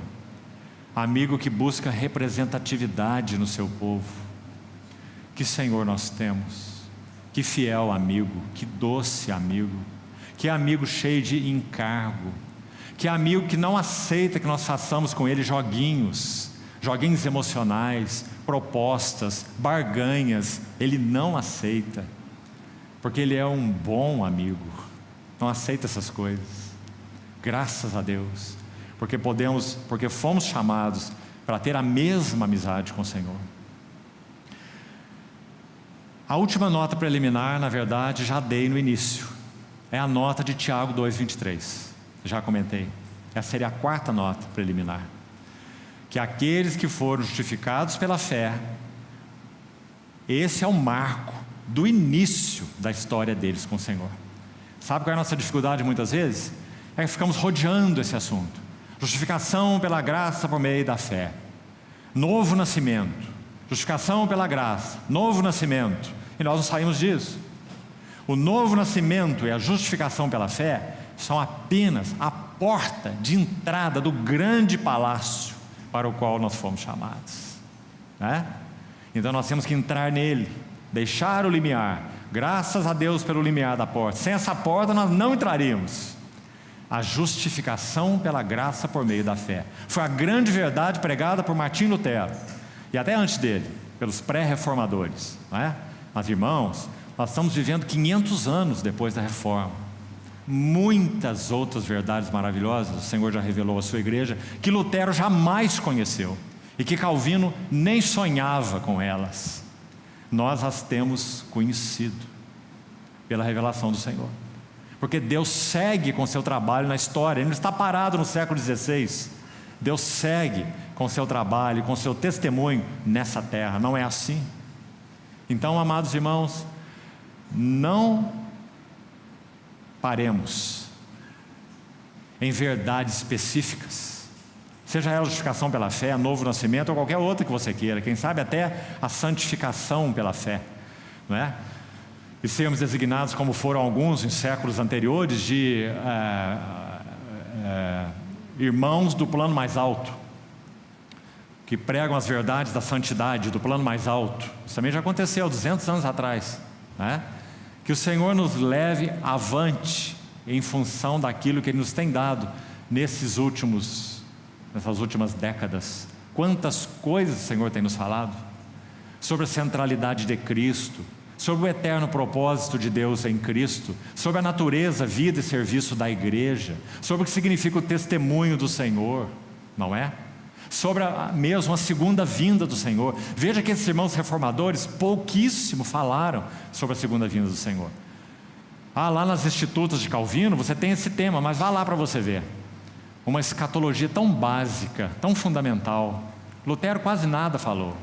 amigo que busca representatividade no seu povo. Que Senhor nós temos, que fiel amigo, que doce amigo, que amigo cheio de encargo, que amigo que não aceita que nós façamos com ele joguinhos emocionais, propostas, barganhas. Ele não aceita, porque ele é um bom amigo, não aceita essas coisas. Graças a Deus, porque fomos chamados para ter a mesma amizade com o Senhor. A última nota preliminar, na verdade, já dei no início. É a nota de Tiago 2,23. Já comentei. Essa seria a quarta nota preliminar. Que aqueles que foram justificados pela fé, esse é o marco do início da história deles com o Senhor. Sabe qual é a nossa dificuldade muitas vezes? É que ficamos rodeando esse assunto. Justificação pela graça por meio da fé. Novo nascimento. Justificação pela graça. Novo nascimento. E nós não saímos disso. O novo nascimento e a justificação pela fé são apenas a porta de entrada do grande palácio para o qual nós fomos chamados, né? Então nós temos que entrar nele, deixar o limiar. Graças a Deus pelo limiar da porta. Sem essa porta nós não entraríamos. A justificação pela graça por meio da fé foi a grande verdade pregada por Martinho Lutero, e até antes dele, pelos pré-reformadores, não é? Mas irmãos, nós estamos vivendo 500 anos depois da reforma. Muitas outras verdades maravilhosas o Senhor já revelou à sua igreja, que Lutero jamais conheceu, e que Calvino nem sonhava com elas. Nós as temos conhecido pela revelação do Senhor, porque Deus segue com seu trabalho na história. Ele não está parado no século XVI. Deus segue com seu trabalho, com seu testemunho nessa terra. Não é assim? Então, amados irmãos, não paremos em verdades específicas, seja ela a justificação pela fé, novo nascimento ou qualquer outra que você queira, quem sabe até a santificação pela fé, não é? E sermos designados, como foram alguns em séculos anteriores, de irmãos do plano mais alto, que pregam as verdades da santidade do plano mais alto. Isso também já aconteceu 200 anos atrás, né? Que o Senhor nos leve avante em função daquilo que Ele nos tem dado nessas últimas décadas. Quantas coisas o Senhor tem nos falado sobre a centralidade de Cristo, sobre o eterno propósito de Deus em Cristo, sobre a natureza, vida e serviço da igreja, sobre o que significa o testemunho do Senhor, não é? Sobre mesmo a segunda vinda do Senhor. Veja que esses irmãos reformadores pouquíssimo falaram sobre a segunda vinda do Senhor. Lá nas Institutas de Calvino você tem esse tema, mas vá lá para você ver. Uma escatologia tão básica, tão fundamental. Lutero quase nada falou.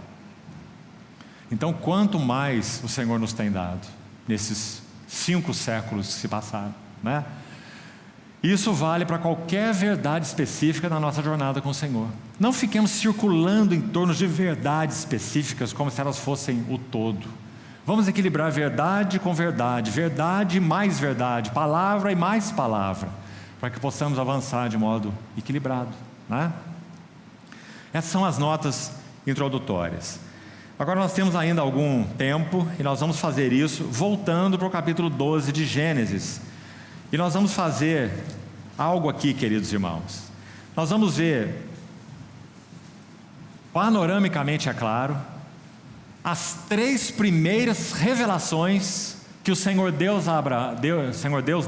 Então, quanto mais o Senhor nos tem dado nesses 5 séculos que se passaram, né? Isso vale para qualquer verdade específica na nossa jornada com o Senhor. Não fiquemos circulando em torno de verdades específicas como se elas fossem o todo. Vamos equilibrar verdade com verdade, verdade e mais verdade, palavra e mais palavra, para que possamos avançar de modo equilibrado, né? Essas são as notas introdutórias. Agora nós temos ainda algum tempo e nós vamos fazer isso voltando para o capítulo 12 de Gênesis. E nós vamos fazer algo aqui, queridos irmãos. Nós vamos ver, panoramicamente é claro, as 3 primeiras revelações que o Senhor Deus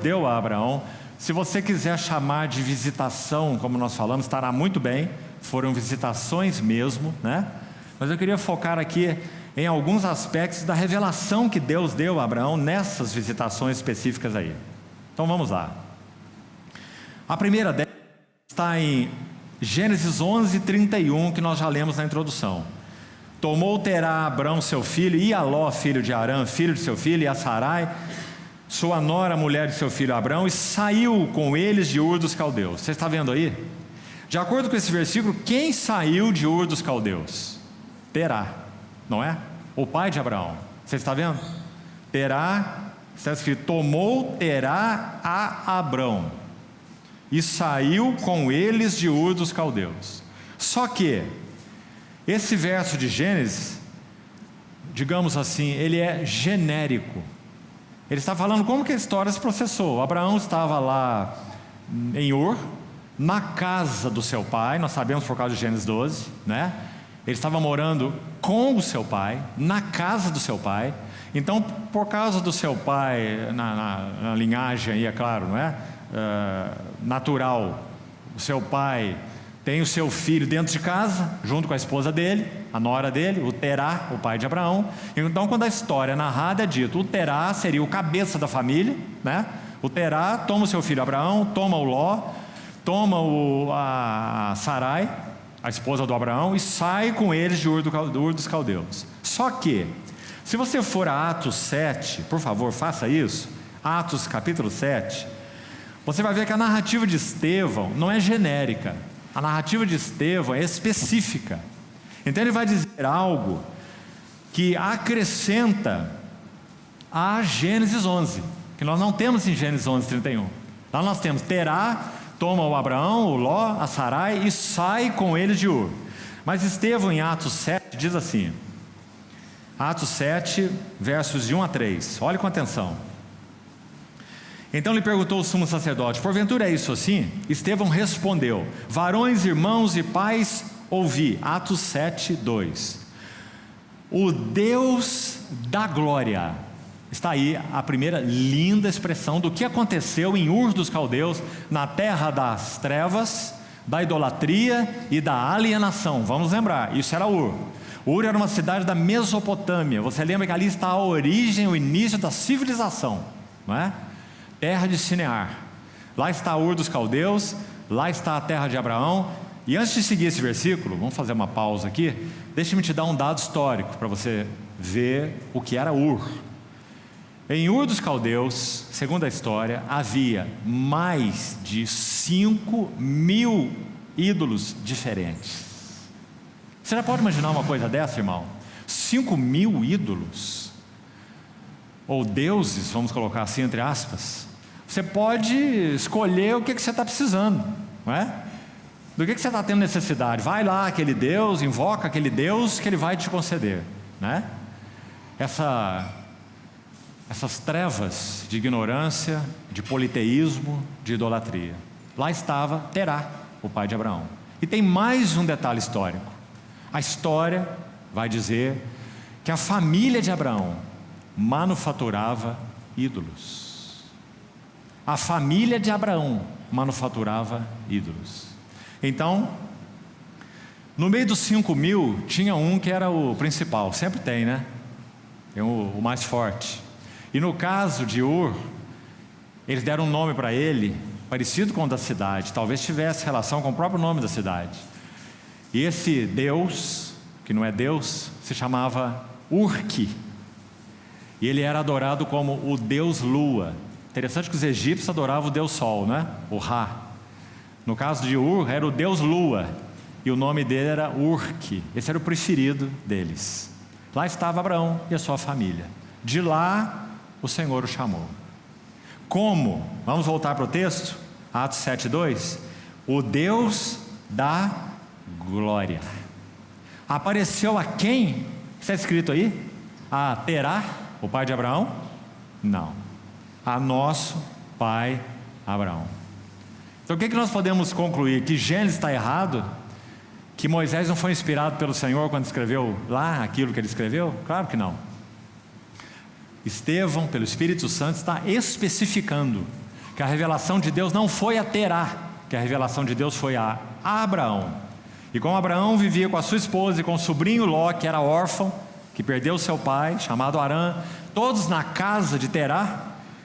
deu a Abraão. Se você quiser chamar de visitação, como nós falamos, estará muito bem. Foram visitações mesmo, né? Mas eu queria focar aqui em alguns aspectos da revelação que Deus deu a Abraão nessas visitações específicas aí. Então vamos lá. A primeira delas está em Gênesis 11:31, que nós já lemos na introdução. Tomou Terá Abrão seu filho, e a Ló, filho de Arã, filho de seu filho, e a Sarai, sua nora, mulher de seu filho Abrão, e saiu com eles de Ur dos Caldeus. Você está vendo aí? De acordo com esse versículo, quem saiu de Ur dos Caldeus? Terá, não é? O pai de Abraão. Você está vendo? Terá, está escrito, tomou Terá a Abrão, e saiu com eles de Ur dos Caldeus. Só que esse verso de Gênesis, digamos assim, ele é genérico. Ele está falando como que a história se processou. Abraão estava lá em Ur, na casa do seu pai, nós sabemos por causa de Gênesis 12, né? Ele estava morando com o seu pai, na casa do seu pai. Então, por causa do seu pai, na linhagem aí, é claro, não é? Natural, o seu pai tem o seu filho dentro de casa, junto com a esposa dele, a nora dele, o Terá, o pai de Abraão. Então, quando a história é narrada, é dito, o Terá seria o cabeça da família, né? O Terá toma o seu filho Abraão, toma o Ló, toma a Sarai, a esposa do Abraão, e sai com eles de Ur dos Caldeus. Só que, se você for a Atos 7, por favor, faça isso, Atos capítulo 7, você vai ver que a narrativa de Estevão não é genérica. A narrativa de Estevão é específica. Então ele vai dizer algo que acrescenta a Gênesis 11, que nós não temos em Gênesis 11:31. Lá nós temos Terá, toma o Abraão, o Ló, a Sarai e sai com eles de Ur. Mas Estevão em Atos 7 diz assim, Atos 7, versos de 1 a 3, olhe com atenção. Então lhe perguntou o sumo sacerdote, porventura é isso assim? Estevão respondeu, varões, irmãos e pais, ouvi. Atos 7, 2. O Deus da glória. Está aí a primeira linda expressão do que aconteceu em Ur dos Caldeus, na terra das trevas, da idolatria e da alienação. Vamos lembrar, isso era Ur. Ur era uma cidade da Mesopotâmia. Você lembra que ali está a origem, o início da civilização, não é? Terra de Sinear. Lá está Ur dos Caldeus, lá está a terra de Abraão. E antes de seguir esse versículo, vamos fazer uma pausa aqui. Deixe-me te dar um dado histórico para você ver o que era Ur. Em Ur dos Caldeus, segundo a história, havia mais de 5.000 ídolos diferentes. Você já pode imaginar uma coisa dessa, irmão? 5.000 ídolos, ou deuses, vamos colocar assim entre aspas. Você pode escolher o que você está precisando, não é? Do que você está tendo necessidade. Vai lá aquele Deus, invoca aquele Deus que ele vai te conceder, né? Essas trevas de ignorância, de politeísmo, de idolatria. Lá estava Terá, o pai de Abraão. E tem mais um detalhe histórico. A história vai dizer que a família de Abraão manufaturava ídolos. A família de Abraão manufaturava ídolos. Então, no meio dos 5.000, tinha um que era o principal. Sempre tem, né? Tem o mais forte. E no caso de Ur, eles deram um nome para ele, parecido com o da cidade. Talvez tivesse relação com o próprio nome da cidade. E esse Deus, que não é Deus, se chamava Urki. E ele era adorado como o Deus Lua. Interessante que os egípcios adoravam o Deus Sol, né? O Ra. No caso de Ur, era o Deus Lua. E o nome dele era Urki. Esse era o preferido deles. Lá estava Abraão e a sua família. De lá, o Senhor o chamou. Como? Vamos voltar para o texto? Atos 7:2. O Deus da glória apareceu a quem? Está escrito aí? A Terá, o pai de Abraão? Não. A nosso pai Abraão. Então o que nós podemos concluir? Que Gênesis está errado? Que Moisés não foi inspirado pelo Senhor quando escreveu lá aquilo que ele escreveu? Claro que não. Estevão, pelo Espírito Santo, está especificando que a revelação de Deus não foi a Terá, que a revelação de Deus foi a Abraão. E como Abraão vivia com a sua esposa e com o sobrinho Ló, que era órfão, que perdeu seu pai, chamado Arã, todos na casa de Terá,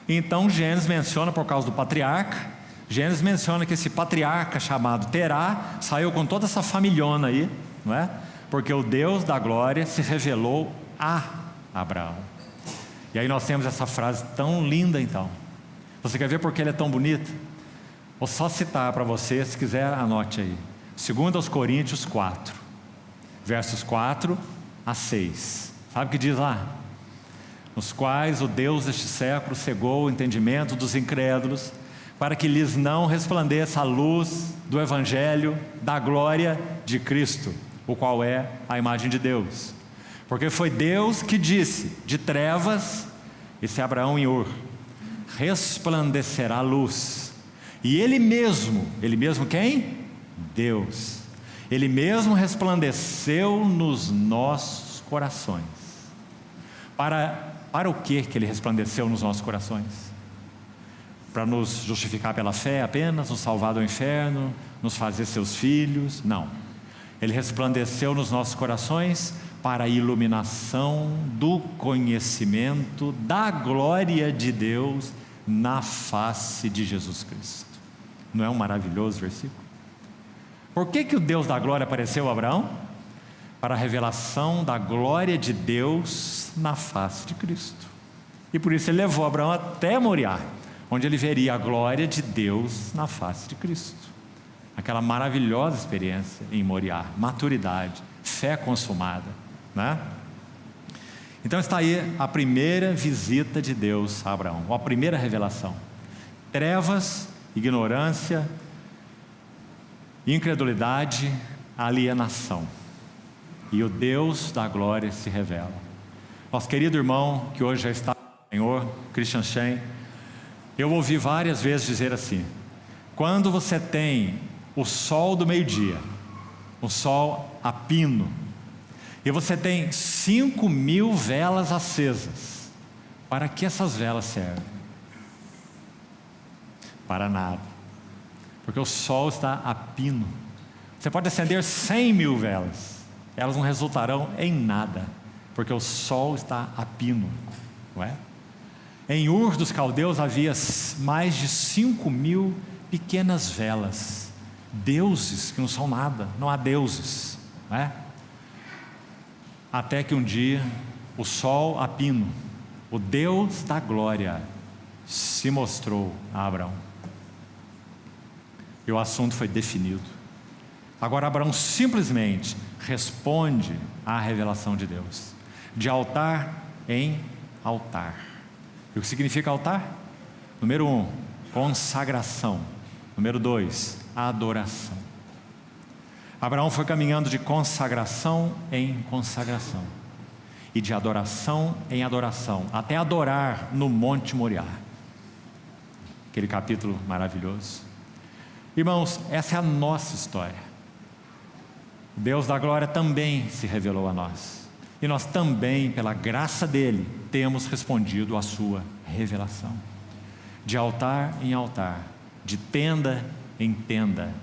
então Gênesis menciona, por causa do patriarca, Gênesis menciona que esse patriarca chamado Terá saiu com toda essa familhona aí, não é? Porque o Deus da glória se revelou a Abraão. E aí nós temos essa frase tão linda então. Você quer ver por que ele é tão bonito? Vou só citar para você, se quiser anote aí. 2 Coríntios 4, versos 4 a 6. Sabe o que diz lá? Nos quais o Deus deste século cegou o entendimento dos incrédulos, para que lhes não resplandeça a luz do Evangelho da glória de Cristo, o qual é a imagem de Deus. Porque foi Deus que disse: de trevas, esse é Abraão em Ur, resplandecerá a luz. E Ele mesmo quem? Deus. Ele mesmo resplandeceu nos nossos corações. Para o que Ele resplandeceu nos nossos corações? Para nos justificar pela fé apenas, nos salvar do inferno, nos fazer seus filhos? Não. Ele resplandeceu nos nossos corações para a iluminação do conhecimento da glória de Deus na face de Jesus Cristo. Não é um maravilhoso versículo? Por que o Deus da glória apareceu a Abraão? Para a revelação da glória de Deus na face de Cristo. E por isso ele levou Abraão até Moriá, onde ele veria a glória de Deus na face de Cristo. Aquela maravilhosa experiência em Moriá, maturidade, fé consumada, né? Então está aí a primeira visita de Deus a Abraão, a primeira revelação. Trevas, ignorância, incredulidade, alienação. E o Deus da glória se revela. Nosso querido irmão, que hoje já está com o Senhor, Christian Shen, eu ouvi várias vezes dizer assim: quando você tem o sol do meio-dia, o sol a pino, e você tem 5.000 velas acesas, para que essas velas servem? Para nada, porque o sol está a pino. Você pode acender 100.000 velas, elas não resultarão em nada, porque o sol está a pino, não é? Em Ur dos caldeus havia mais de 5.000 pequenas velas, deuses que não são nada, não há deuses, não é? Até que um dia o sol a pino, o Deus da glória, se mostrou a Abraão. E o assunto foi definido. Agora Abraão simplesmente responde à revelação de Deus, de altar em altar. E o que significa altar? Número 1, consagração. Número 2, adoração. Abraão foi caminhando de consagração em consagração, e de adoração em adoração, até adorar no Monte Moriá. Aquele capítulo maravilhoso. Irmãos, essa é a nossa história. Deus da glória também se revelou a nós, e nós também, pela graça dele, temos respondido à sua revelação. De altar em altar, de tenda em tenda,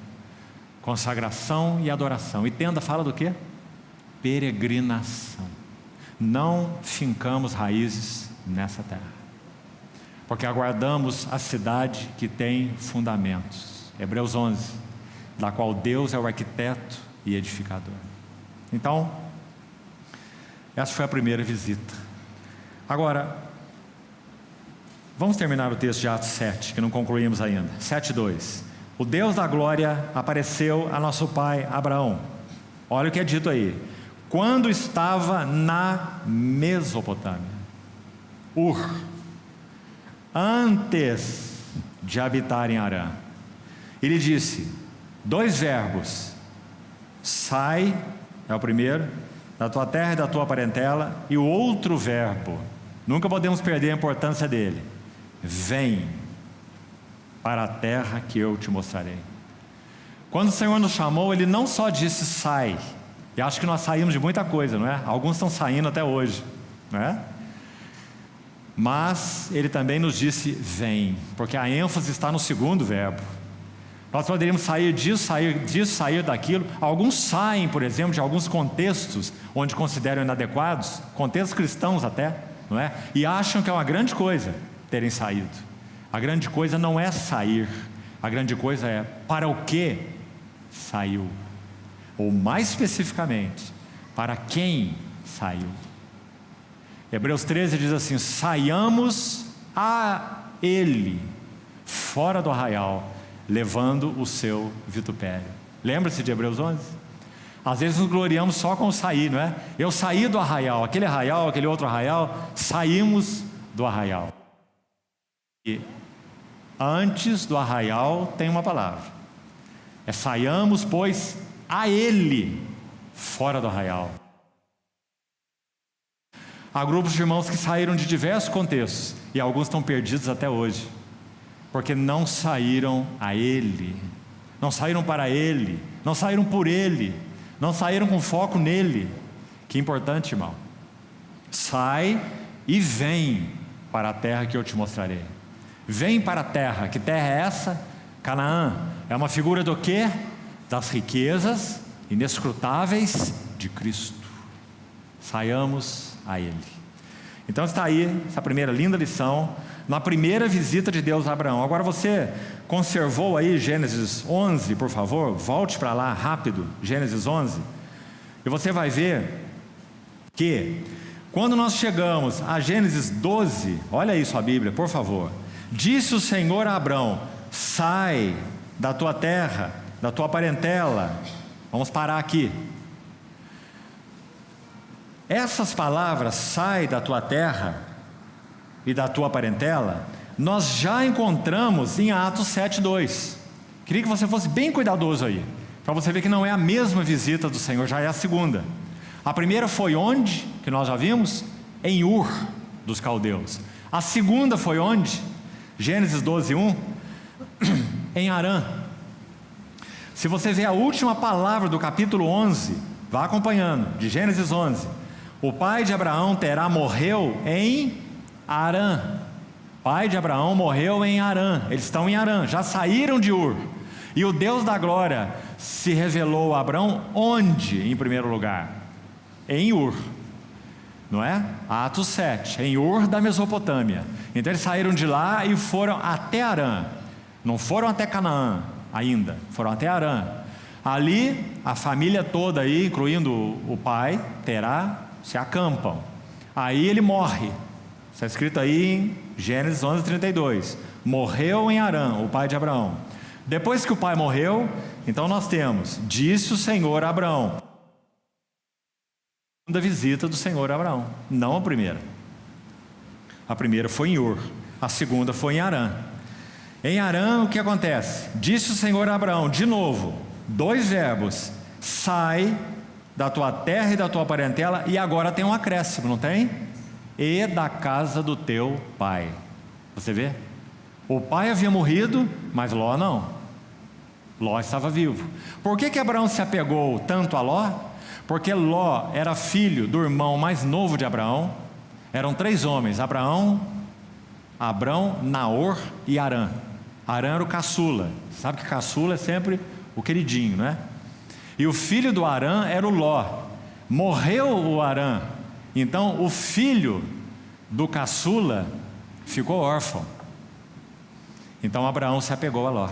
consagração e adoração. E tenda fala do quê? Peregrinação. Não fincamos raízes nessa terra, porque aguardamos a cidade que tem fundamentos. Hebreus 11, da qual Deus é o arquiteto e edificador. Então, essa foi a primeira visita. Agora, vamos terminar o texto de Atos 7, que não concluímos ainda. 7:2. O Deus da glória apareceu a nosso pai Abraão. Olha o que é dito aí. Quando estava na Mesopotâmia, Ur, antes de habitar em Harã. Ele disse 2 verbos: sai, é o primeiro, da tua terra e da tua parentela, e o outro verbo, nunca podemos perder a importância dele: vem para a terra que eu te mostrarei. Quando o Senhor nos chamou, Ele não só disse sai, e acho que nós saímos de muita coisa, não é? Alguns estão saindo até hoje, não é? Mas Ele também nos disse vem, porque a ênfase está no segundo verbo. Nós poderíamos sair disso, sair daquilo. Alguns saem, por exemplo, de alguns contextos onde consideram inadequados, contextos cristãos até, não é? E acham que é uma grande coisa terem saído. A grande coisa não é sair, a grande coisa é para o que saiu, ou mais especificamente, para quem saiu. Hebreus 13 diz assim: saiamos a ele, fora do arraial, levando o seu vitupério. Lembra-se de Hebreus 11? Às vezes nos gloriamos só com o sair, não é? Eu saí do arraial, aquele outro arraial, saímos do arraial. E antes do arraial tem uma palavra: saiamos, pois, a ele, fora do arraial. Há grupos de irmãos que saíram de diversos contextos, e alguns estão perdidos até hoje, porque não saíram a ele, não saíram para ele, não saíram por ele, não saíram com foco nele. Que importante, irmão. Sai e vem para a terra que eu te mostrarei. Vem para a terra. Que terra é essa? Canaã. É uma figura do quê? Das riquezas inescrutáveis de Cristo. Saiamos a ele. Então está aí essa primeira linda lição, na primeira visita de Deus a Abraão. Agora você conservou aí Gênesis 11, por favor, volte para lá rápido, Gênesis 11, e você vai ver que quando nós chegamos a Gênesis 12, olha aí sua Bíblia, por favor. Disse o Senhor a Abraão: sai da tua terra, da tua parentela. Vamos parar aqui. Essas palavras, sai da tua terra e da tua parentela, nós já encontramos em Atos 7:2. Queria que você fosse bem cuidadoso aí, para você ver que não é a mesma visita do Senhor, já é a segunda. A primeira foi onde, que nós já vimos? Em Ur dos caldeus. A segunda foi onde? Gênesis 12:1, em Harã. Se você ver a última palavra do capítulo 11, vá acompanhando, de Gênesis 11. O pai de Abraão, Terá, morreu em Harã. Pai de Abraão morreu em Harã. Eles estão em Harã, já saíram de Ur. E o Deus da glória se revelou a Abraão onde, em primeiro lugar? Em Ur, não é? Atos 7, em Ur da Mesopotâmia. Então eles saíram de lá e foram até Harã. Não foram até Canaã ainda, foram até Harã. Ali a família toda aí, incluindo o pai, Terá, se acampam. Aí ele morre. Está escrito aí em Gênesis 11:32. Morreu em Harã, o pai de Abraão. Depois que o pai morreu, então nós temos: disse o Senhor a Abraão. A segunda visita do Senhor a Abraão, não a primeira. A primeira foi em Ur, a segunda foi em Harã. Em Harã o que acontece? Disse o Senhor a Abraão, de novo, dois verbos: sai da tua terra e da tua parentela, e agora tem um acréscimo, não tem? E da casa do teu pai. Você vê? O pai havia morrido, mas Ló não. Ló estava vivo. Por que Abraão se apegou tanto a Ló? Porque Ló era filho do irmão mais novo de Abraão. Eram 3 homens: Abrão, Naor e Harã. Harã era o caçula. Sabe que caçula é sempre o queridinho, não é? E o filho do Harã era o Ló. Morreu o Harã, então o filho do caçula ficou órfão. Então Abraão se apegou a Ló,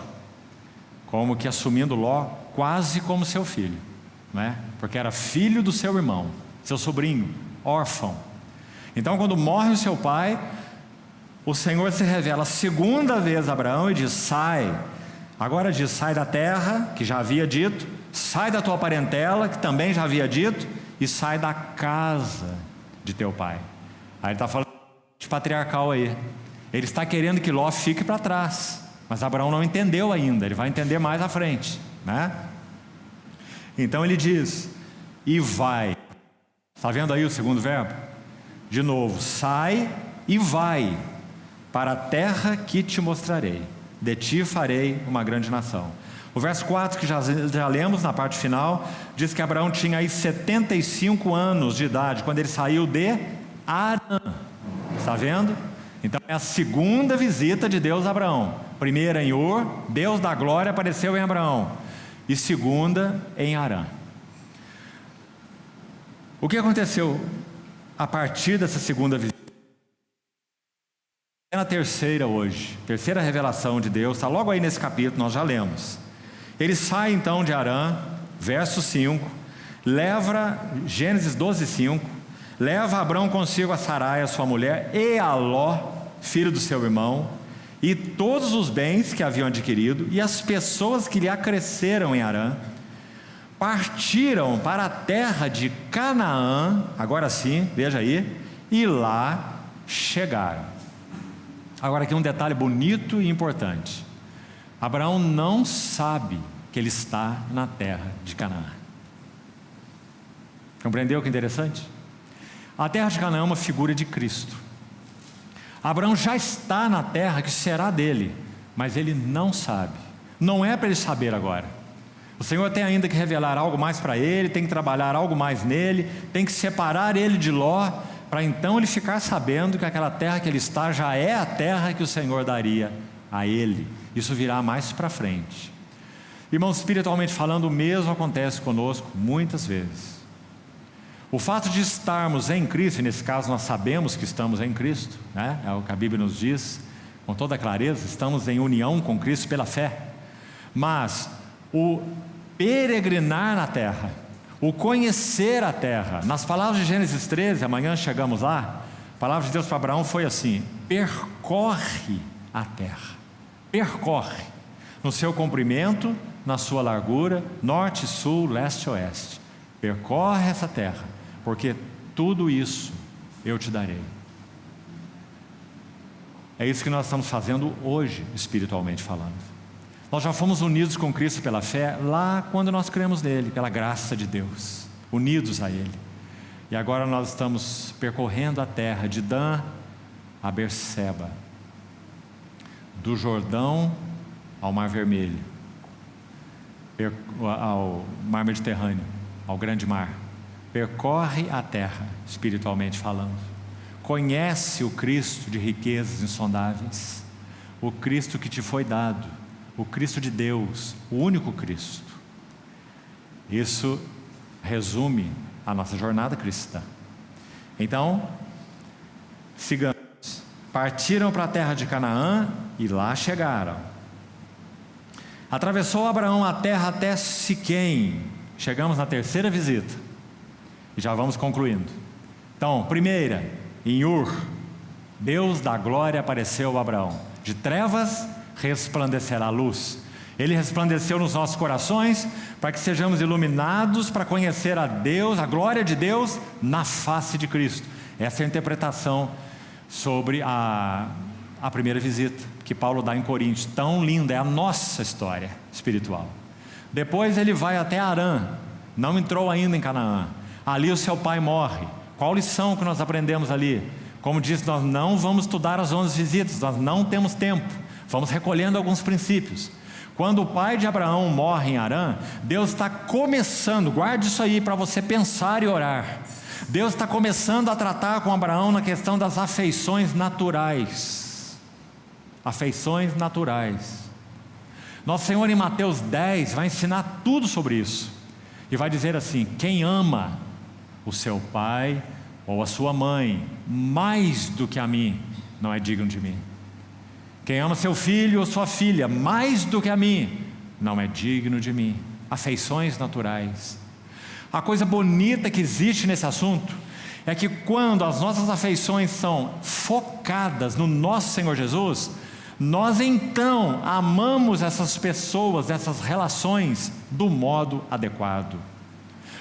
como que assumindo Ló quase como seu filho, não é? Porque era filho do seu irmão, seu sobrinho, órfão. Então quando morre o seu pai, o Senhor se revela a segunda vez a Abraão e diz: sai. Agora diz: sai da terra, que já havia dito, sai da tua parentela, que também já havia dito, e sai da casa de teu pai. Aí ele está falando de patriarcal aí. Ele está querendo que Ló fique para trás, mas Abraão não entendeu ainda, ele vai entender mais à frente, né? Então ele diz: e vai. Está vendo aí o segundo verbo? De novo: sai e vai para a terra que te mostrarei, de ti farei uma grande nação. O verso 4 que já lemos na parte final, diz que Abraão tinha aí 75 anos de idade, quando ele saiu de Harã. Está vendo? Então é a segunda visita de Deus a Abraão. Primeira em Ur, Deus da glória apareceu em Abraão. E segunda em Harã. O que aconteceu a partir dessa segunda visita? É na terceira hoje, terceira revelação de Deus, está logo aí nesse capítulo, nós já lemos. Ele sai então de Harã, verso 5, Gênesis 12:5, leva Abrão consigo a Sarai, a sua mulher, e a Ló, filho do seu irmão, e todos os bens que haviam adquirido, e as pessoas que lhe acresceram em Harã, partiram para a terra de Canaã, agora sim, veja aí, e lá chegaram. Agora aqui um detalhe bonito e importante: Abraão não sabe que ele está na terra de Canaã. Compreendeu que interessante? A terra de Canaã é uma figura de Cristo. Abraão já está na terra que será dele, mas ele não sabe. Não é para ele saber agora. O Senhor tem ainda que revelar algo mais para ele, tem que trabalhar algo mais nele, tem que separar ele de Ló, para então ele ficar sabendo que aquela terra que ele está já é a terra que o Senhor daria a ele. Isso virá mais para frente. Irmãos, espiritualmente falando, o mesmo acontece conosco muitas vezes. O fato de estarmos em Cristo, e nesse caso nós sabemos que estamos em Cristo, né? É o que a Bíblia nos diz com toda clareza, estamos em união com Cristo pela fé. Mas o peregrinar na terra, o conhecer a terra, nas palavras de Gênesis 13, amanhã chegamos lá, a palavra de Deus para Abraão foi assim: percorre a terra, percorre, no seu comprimento, na sua largura, norte, sul, leste, oeste, percorre essa terra, porque tudo isso eu te darei. É isso que nós estamos fazendo hoje, espiritualmente falando. Nós já fomos unidos com Cristo pela fé lá quando nós cremos nele, pela graça de Deus, unidos a ele. E agora nós estamos percorrendo a terra de Dan a Berseba, do Jordão ao Mar Vermelho, ao Mar Mediterrâneo, ao Grande Mar. Percorre a terra, espiritualmente falando. Conhece o Cristo de riquezas insondáveis, o Cristo que te foi dado, o Cristo de Deus, o único Cristo. Isso resume a nossa jornada cristã. Então, sigamos. Partiram para a terra de Canaã e lá chegaram. Atravessou Abraão a terra até Siquém. Chegamos na terceira visita e já vamos concluindo. Então, primeira, em Ur, Deus da glória apareceu a Abraão. De trevas resplandecerá a luz. Ele resplandeceu nos nossos corações para que sejamos iluminados para conhecer a Deus, a glória de Deus na face de Cristo. Essa é a interpretação sobre a primeira visita que Paulo dá em Coríntios. Tão linda, é a nossa história espiritual. Depois ele vai até Harã, não entrou ainda em Canaã. Ali o seu pai morre. Qual lição que nós aprendemos ali? Como disse, nós não vamos estudar as 11 visitas, nós não temos tempo, vamos recolhendo alguns princípios. Quando o pai de Abraão morre em Harã, Deus está começando, guarde isso aí para você pensar e orar. Deus está começando a tratar com Abraão na questão das afeições naturais. Afeições naturais. Nosso Senhor em Mateus 10 vai ensinar tudo sobre isso. E vai dizer assim: quem ama o seu pai ou a sua mãe mais do que a mim, não é digno de mim. Quem ama seu filho ou sua filha mais do que a mim, não é digno de mim. Afeições naturais. A coisa bonita que existe nesse assunto é que quando as nossas afeições são focadas no nosso Senhor Jesus, nós então amamos essas pessoas, essas relações do modo adequado.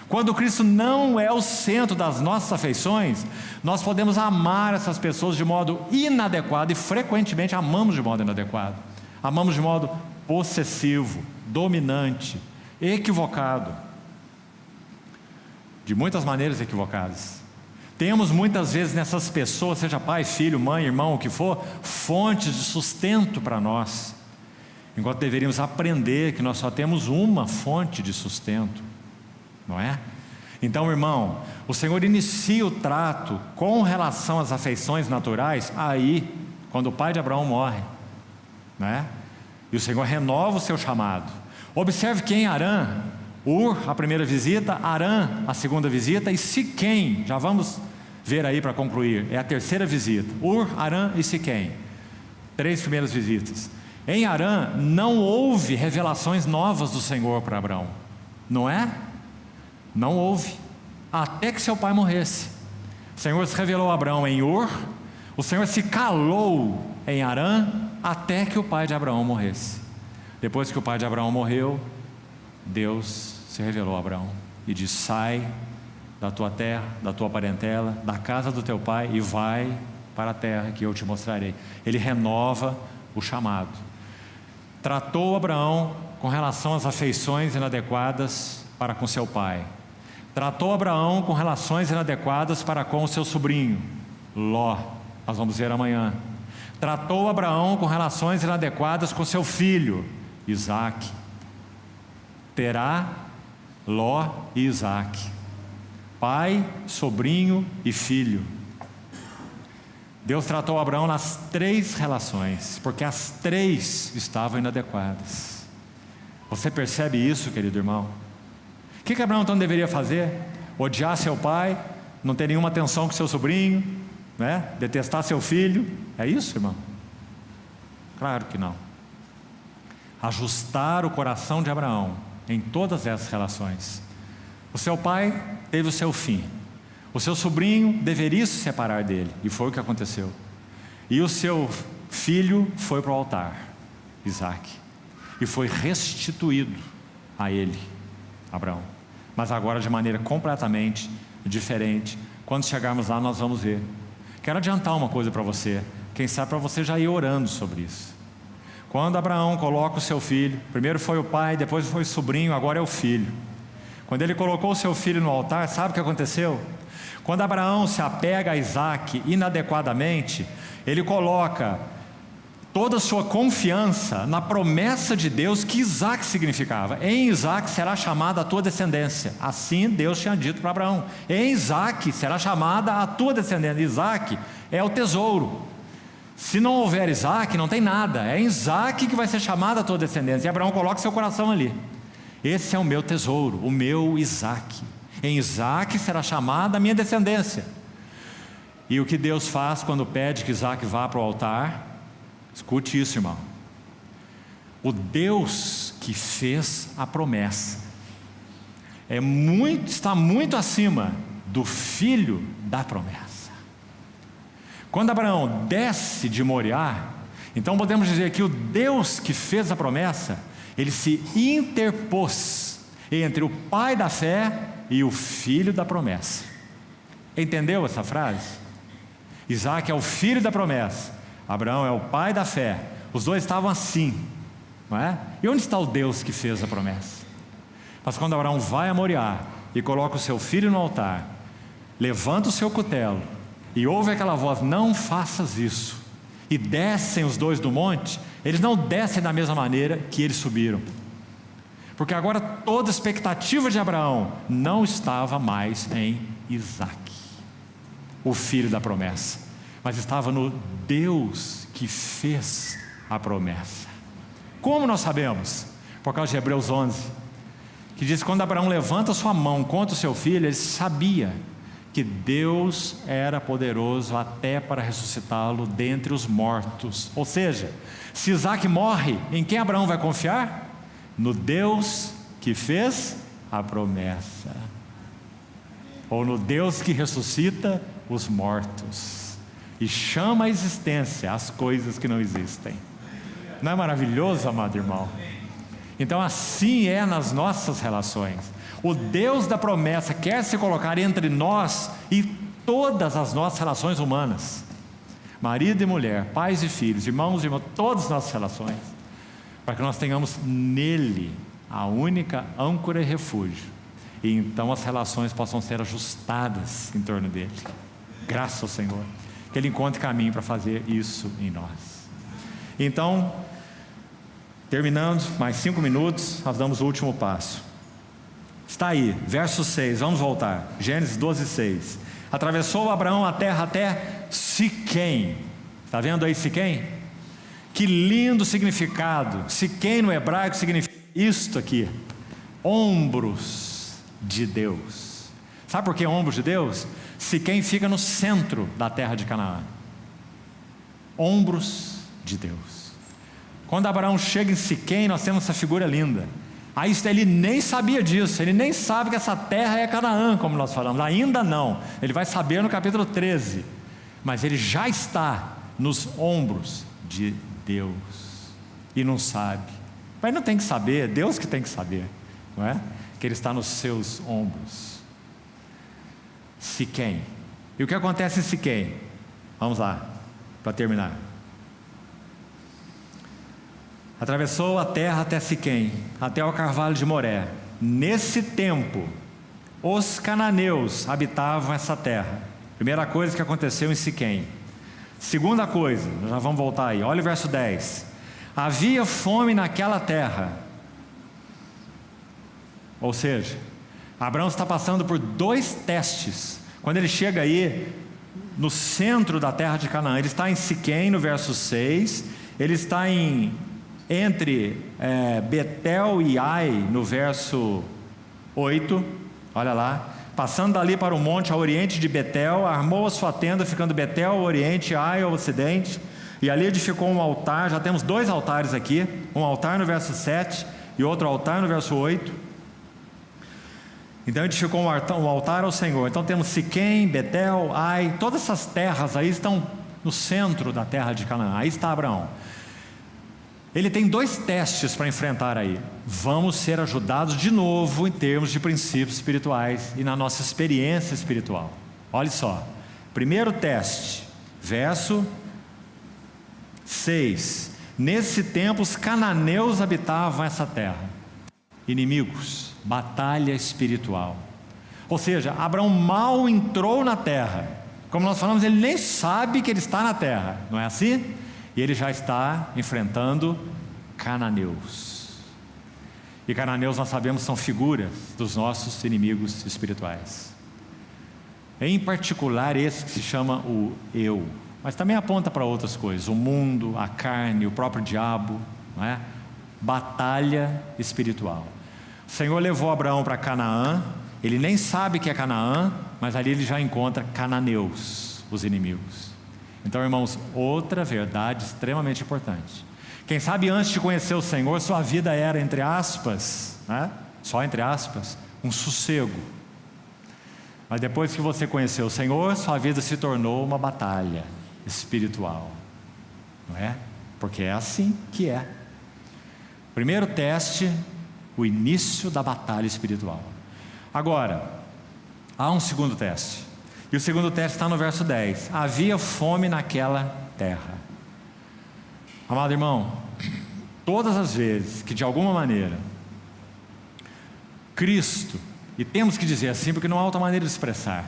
Quando Cristo não é o centro das nossas afeições, nós podemos amar essas pessoas de modo inadequado, e frequentemente amamos de modo inadequado. Amamos de modo possessivo, dominante, equivocado, de muitas maneiras equivocadas. Temos muitas vezes nessas pessoas, seja pai, filho, mãe, irmão, o que for, fontes de sustento para nós, enquanto deveríamos aprender que nós só temos uma fonte de sustento, não é? Então, irmão, o Senhor inicia o trato com relação às afeições naturais aí, quando o pai de Abraão morre, não é? E o Senhor renova o seu chamado. Observe que em Harã, Ur, a primeira visita, Harã, a segunda visita, e Siquém, já vamos ver aí para concluir, é a terceira visita. Ur, Harã e Siquém, 3 primeiras visitas. Em Harã não houve revelações novas do Senhor para Abraão, não é? Não houve, até que seu pai morresse. O Senhor se revelou a Abraão em Ur, o Senhor se calou em Harã, até que o pai de Abraão morresse. Depois que o pai de Abraão morreu, Deus se revelou a Abraão e disse: sai da tua terra, da tua parentela, da casa do teu pai e vai para a terra que eu te mostrarei. Ele renova o chamado. Tratou Abraão com relação às afeições inadequadas para com seu pai. Tratou Abraão com relações inadequadas para com o seu sobrinho Ló, nós vamos ver amanhã. Tratou Abraão com relações inadequadas com seu filho Isaque. Terá, Ló e Isaque, pai, sobrinho e filho. Deus tratou Abraão nas 3 relações, porque as 3 estavam inadequadas. Você percebe isso, querido irmão? O que Abraão então deveria fazer? Odiar seu pai, não ter nenhuma atenção com seu sobrinho, né? Detestar seu filho? É isso, irmão? Claro que não. Ajustar o coração de Abraão em todas essas relações. O seu pai teve o seu fim. O seu sobrinho deveria se separar dele, e foi o que aconteceu. E o seu filho foi para o altar, Isaque, e foi restituído a ele, Abraão. Mas agora de maneira completamente diferente. Quando chegarmos lá nós vamos ver. Quero adiantar uma coisa para você, quem sabe para você já ir orando sobre isso. Quando Abraão coloca o seu filho, primeiro foi o pai, depois foi o sobrinho, agora é o filho. Quando ele colocou o seu filho no altar, sabe o que aconteceu? Quando Abraão se apega a Isaque inadequadamente, ele coloca toda a sua confiança na promessa de Deus que Isaque significava. Em Isaque será chamada a tua descendência. Assim Deus tinha dito para Abraão: em Isaque será chamada a tua descendência. Isaque é o tesouro. Se não houver Isaque, não tem nada. É em Isaque que vai ser chamada a tua descendência. E Abraão coloca seu coração ali. Esse é o meu tesouro, o meu Isaque. Em Isaque será chamada a minha descendência. E o que Deus faz quando pede que Isaque vá para o altar? Escute isso, irmão. O Deus que fez a promessa está muito acima do filho da promessa. Quando Abraão desce de Moriá, então podemos dizer que o Deus que fez a promessa, ele se interpôs entre o pai da fé e o filho da promessa. Entendeu essa frase? Isaque é o filho da promessa, Abraão é o pai da fé. Os dois estavam assim, não é? E onde está o Deus que fez a promessa? Mas quando Abraão vai a Moriá e coloca o seu filho no altar, levanta o seu cutelo e ouve aquela voz: não faças isso, e descem os dois do monte, eles não descem da mesma maneira que eles subiram, porque agora toda a expectativa de Abraão não estava mais em Isaque, o filho da promessa, mas estava no Deus que fez a promessa. Como nós sabemos? Por causa de Hebreus 11, que diz que quando Abraão levanta sua mão contra o seu filho, ele sabia que Deus era poderoso até para ressuscitá-lo dentre os mortos. Ou seja, se Isaque morre, em quem Abraão vai confiar? No Deus que fez a promessa, ou no Deus que ressuscita os mortos e chama à existência as coisas que não existem. Não é maravilhoso, amado irmão? Então assim é nas nossas relações. O Deus da promessa quer se colocar entre nós e todas as nossas relações humanas, marido e mulher, pais e filhos, irmãos e irmãs, todas as nossas relações, para que nós tenhamos nele a única âncora e refúgio, e então as relações possam ser ajustadas em torno dele. Graças ao Senhor, que ele encontre caminho para fazer isso em nós. Então, terminando, mais 5 minutos, nós damos o último passo. Está aí, verso 6, vamos voltar, Gênesis 12, 6. Atravessou Abraão a terra até Siquém. Está vendo aí Siquém? Que lindo significado. Siquém no hebraico significa isto aqui: ombros de Deus. Sabe por que ombros de Deus? Siquém fica no centro da terra de Canaã. Ombros de Deus. Quando Abraão chega em Siquém, nós temos essa figura linda. Aí ele nem sabia disso, ele nem sabe que essa terra é Canaã, como nós falamos, ainda não. Ele vai saber no capítulo 13, mas ele já está nos ombros de Deus e não sabe. Mas não tem que saber, é Deus que tem que saber, não é? Que ele está nos seus ombros. Siquém. E o que acontece em Siquém? Vamos lá, para terminar. Atravessou a terra até Siquém, até o carvalho de Moré. Nesse tempo, os cananeus habitavam essa terra. Primeira coisa que aconteceu em Siquém. Segunda coisa, já vamos voltar aí, olha o verso 10. Havia fome naquela terra. Ou seja, Abraão está passando por 2 testes. Quando ele chega aí, no centro da terra de Canaã, ele está em Siquém, no verso 6. Ele está entre Betel e Ai, no verso 8, olha lá, passando dali para o monte ao oriente de Betel, armou a sua tenda, ficando Betel ao oriente, Ai ao ocidente, e ali edificou um altar. Já temos 2 altares aqui, um altar no verso 7 e outro altar no verso 8. Então edificou um altar ao Senhor. Então temos Siquém, Betel, Ai, todas essas terras aí estão no centro da terra de Canaã. Aí está Abraão. Ele tem 2 testes para enfrentar aí. Vamos ser ajudados de novo em termos de princípios espirituais e na nossa experiência espiritual. Olha só, primeiro teste, verso 6. Nesse tempo os cananeus habitavam essa terra. Inimigos, batalha espiritual. Ou seja, Abraão mal entrou na terra. Como nós falamos, ele nem sabe que ele está na terra, não é assim? E ele já está enfrentando cananeus. E cananeus, nós sabemos, são figuras dos nossos inimigos espirituais. Em particular esse que se chama o eu, mas também aponta para outras coisas, o mundo, a carne, o próprio diabo, não é? Batalha espiritual. O Senhor levou Abraão para Canaã, ele nem sabe que é Canaã, mas ali ele já encontra cananeus, os inimigos. Então, irmãos, outra verdade extremamente importante. Quem sabe antes de conhecer o Senhor, sua vida era, entre aspas, né? Só entre aspas, um sossego. Mas depois que você conheceu o Senhor, sua vida se tornou uma batalha espiritual, não é? Porque é assim que é. Primeiro teste, o início da batalha espiritual. Agora, há um segundo teste. E o segundo teste está no verso 10. Havia fome naquela terra. Amado irmão, todas as vezes que de alguma maneira Cristo, e temos que dizer assim porque não há outra maneira de expressar,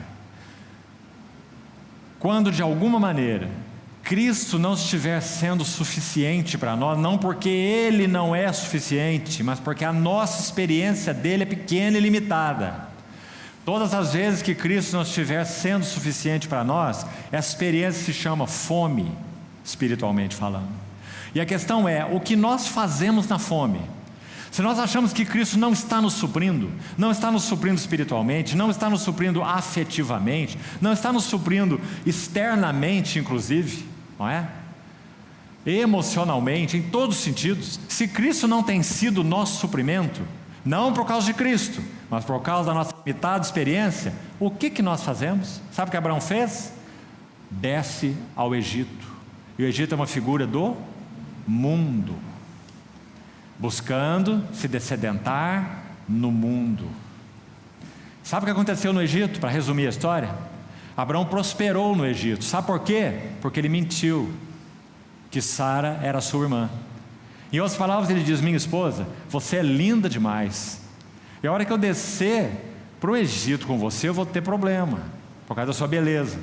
quando de alguma maneira Cristo não estiver sendo suficiente para nós, não porque Ele não é suficiente, mas porque a nossa experiência dele é pequena e limitada. Todas as vezes que Cristo não estiver sendo suficiente para nós, essa experiência se chama fome, espiritualmente falando. E a questão é, o que nós fazemos na fome? Se nós achamos que Cristo não está nos suprindo, não está nos suprindo espiritualmente, não está nos suprindo afetivamente, não está nos suprindo externamente, inclusive, não é? Emocionalmente, em todos os sentidos, se Cristo não tem sido o nosso suprimento, não por causa de Cristo, mas por causa da nossa limitada experiência, o que nós fazemos? Sabe o que Abraão fez? Desce ao Egito. E o Egito é uma figura do mundo, buscando se descedentar no mundo. Sabe o que aconteceu no Egito? Para resumir a história, Abraão prosperou no Egito. Sabe por quê? Porque ele mentiu que Sara era sua irmã. Em outras palavras, ele diz: minha esposa, você é linda demais, e a hora que eu descer para o Egito com você, eu vou ter problema, por causa da sua beleza.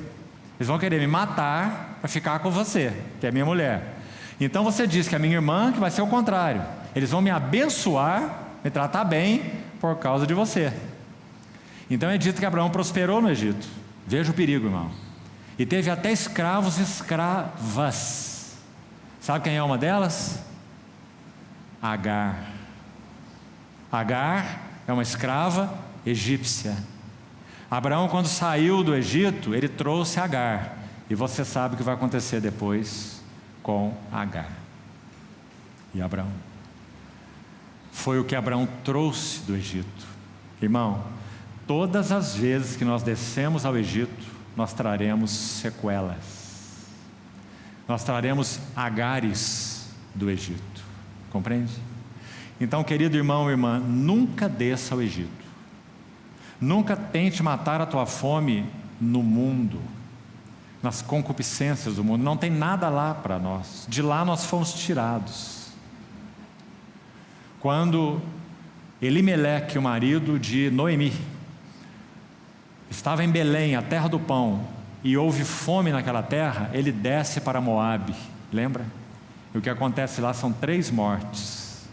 Eles vão querer me matar para ficar com você, que é minha mulher. Então você diz que é minha irmã, que vai ser o contrário. Eles vão me abençoar, me tratar bem, por causa de você. Então é dito que Abraão prosperou no Egito. Veja o perigo, irmão. E teve até escravos e escravas. Sabe quem é uma delas? Agar. Agar é uma escrava egípcia. Abraão, quando saiu do Egito, ele trouxe Agar. E você sabe o que vai acontecer depois com Agar e Abraão. foi o que Abraão trouxe do Egito. Irmão, todas as vezes que nós descemos ao Egito, nós traremos sequelas. Nós traremos agares do Egito. Compreende? Então, querido irmão e irmã, nunca desça ao Egito. Nunca tente matar a tua fome no mundo, nas concupiscências do mundo. Não tem nada lá para nós. De lá nós fomos tirados. Quando Elimeleque, o marido de Noemi, estava em Belém, a terra do pão, e houve fome naquela terra, ele desce para Moabe, lembra? E o que acontece lá são 3 mortes,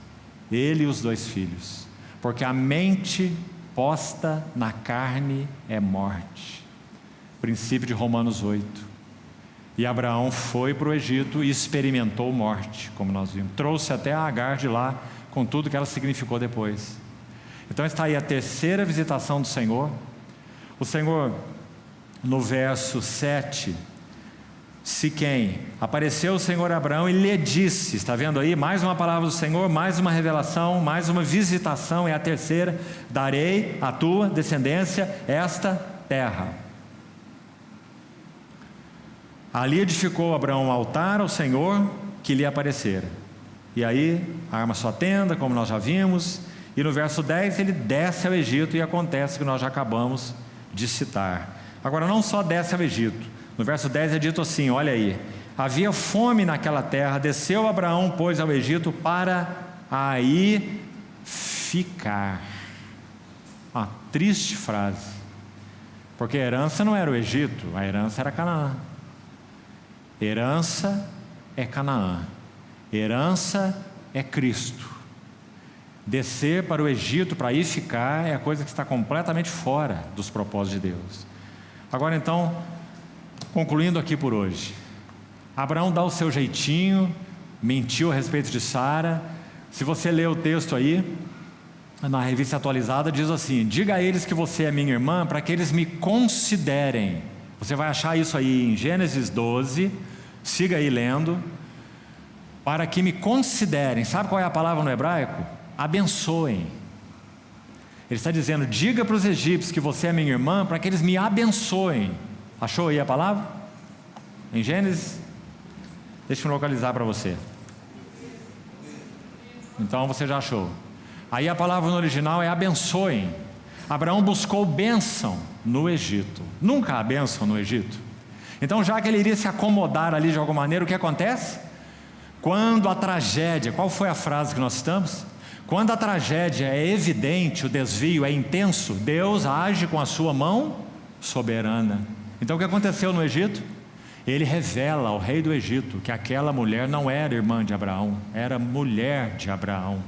ele e os 2 filhos, porque a mente posta na carne é morte, princípio de Romanos 8. E Abraão foi para o Egito e experimentou morte, como nós vimos, trouxe até a Agar de lá, com tudo que ela significou depois. Então está aí a terceira visitação do Senhor. O Senhor, no verso 7, Siquém, apareceu o Senhor a Abraão e lhe disse, está vendo aí? Mais uma palavra do Senhor, mais uma revelação, mais uma visitação, é a terceira: darei à tua descendência esta terra. Ali edificou Abraão um altar ao Senhor que lhe aparecera. E aí, arma sua tenda, como nós já vimos, e no verso 10 ele desce ao Egito, e acontece que nós já acabamos de citar. Agora, não só desce ao Egito, no verso 10 é dito assim, olha aí: havia fome naquela terra, desceu Abraão, pois, ao Egito para aí ficar. Uma triste frase, porque a herança não era o Egito, a herança era Canaã. Herança é Canaã, herança é Cristo. Descer para o Egito para ir ficar é a coisa que está completamente fora dos propósitos de Deus. Agora então, concluindo aqui por hoje, Abraão dá o seu jeitinho, mentiu a respeito de Sara. Se você ler o texto aí, na revista atualizada, diz assim: diga a eles que você é minha irmã, para que eles me considerem. Você vai achar isso aí em Gênesis 12, siga aí lendo. Para que me considerem. Sabe qual é a palavra no hebraico? Abençoem. Ele está dizendo: diga para os egípcios que você é minha irmã, para que eles me abençoem. Achou aí a palavra? Em Gênesis? Deixa eu localizar para você. Então você já achou. Aí a palavra no original é abençoem. Abraão buscou bênção no Egito. Nunca há bênção no Egito. Então, já que ele iria se acomodar ali de alguma maneira, o que acontece? Quando a tragédia, qual foi a frase que nós citamos? Quando a tragédia é evidente, o desvio é intenso, Deus age com a sua mão soberana. Então o que aconteceu no Egito? Ele revela ao rei do Egito que aquela mulher não era irmã de Abraão, era mulher de Abraão.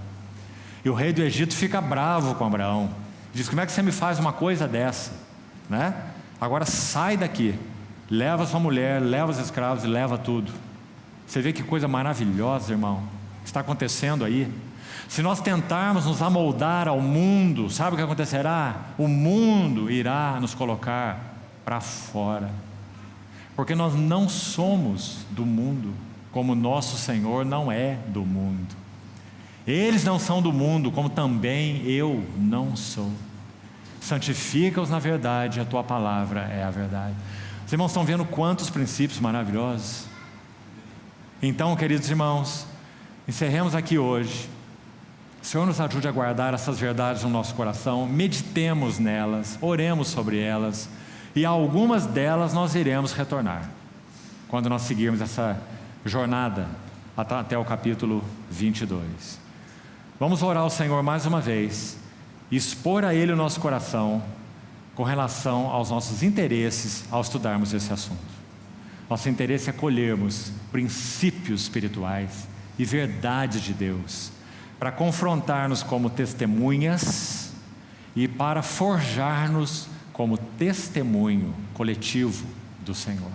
E o rei do Egito fica bravo com Abraão. Diz: como é que você me faz uma coisa dessa? Né? Agora sai daqui, leva sua mulher, leva os escravos e leva tudo. Você vê que coisa maravilhosa, irmão, que está acontecendo aí. Se nós tentarmos nos amoldar ao mundo, sabe o que acontecerá? O mundo irá nos colocar para fora, porque nós não somos do mundo, como nosso Senhor não é do mundo. Eles não são do mundo, como também eu não sou. Santifica-os na verdade, a tua palavra é a verdade. Os irmãos estão vendo quantos princípios maravilhosos? Então, queridos irmãos, encerremos aqui hoje. O Senhor nos ajude a guardar essas verdades no nosso coração, meditemos nelas, oremos sobre elas, e a algumas delas nós iremos retornar, quando nós seguirmos essa jornada até o capítulo 22. Vamos orar ao Senhor mais uma vez, e expor a Ele o nosso coração, com relação aos nossos interesses, ao estudarmos esse assunto. Nosso interesse é colhermos princípios espirituais e verdades de Deus, para confrontar-nos como testemunhas e para forjar-nos como testemunho coletivo do Senhor,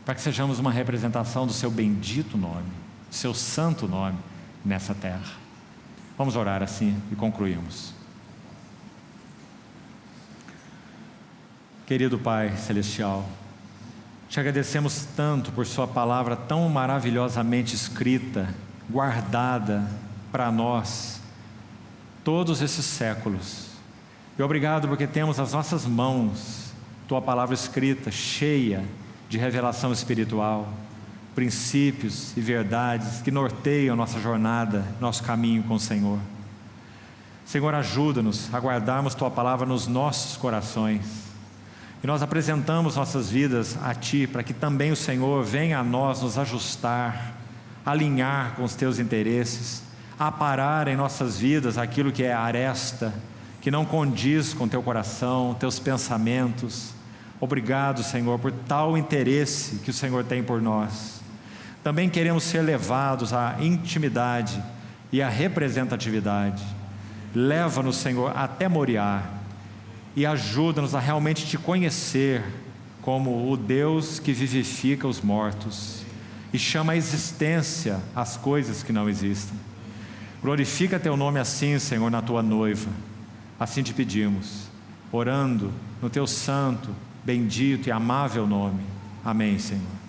para que sejamos uma representação do seu bendito nome, seu santo nome nessa terra. Vamos orar assim e concluímos. Querido Pai Celestial, te agradecemos tanto por sua palavra tão maravilhosamente escrita, guardada para nós, todos esses séculos. E obrigado porque temos nas nossas mãos Tua palavra escrita, cheia de revelação espiritual, princípios e verdades que norteiam nossa jornada, nosso caminho com o Senhor. Senhor, ajuda-nos a guardarmos Tua palavra nos nossos corações. E nós apresentamos nossas vidas a Ti, para que também o Senhor venha a nós nos ajustar, alinhar com os Teus interesses, aparar em nossas vidas aquilo que é aresta, que não condiz com Teu coração, Teus pensamentos. Obrigado, Senhor, por tal interesse que o Senhor tem por nós. Também queremos ser levados à intimidade e à representatividade. Leva-nos, Senhor, até Moriá e ajuda-nos a realmente Te conhecer como o Deus que vivifica os mortos e chama à existência as coisas que não existem. Glorifica Teu nome assim, Senhor, na Tua noiva. Assim Te pedimos, orando no Teu santo, bendito e amável nome. Amém, Senhor.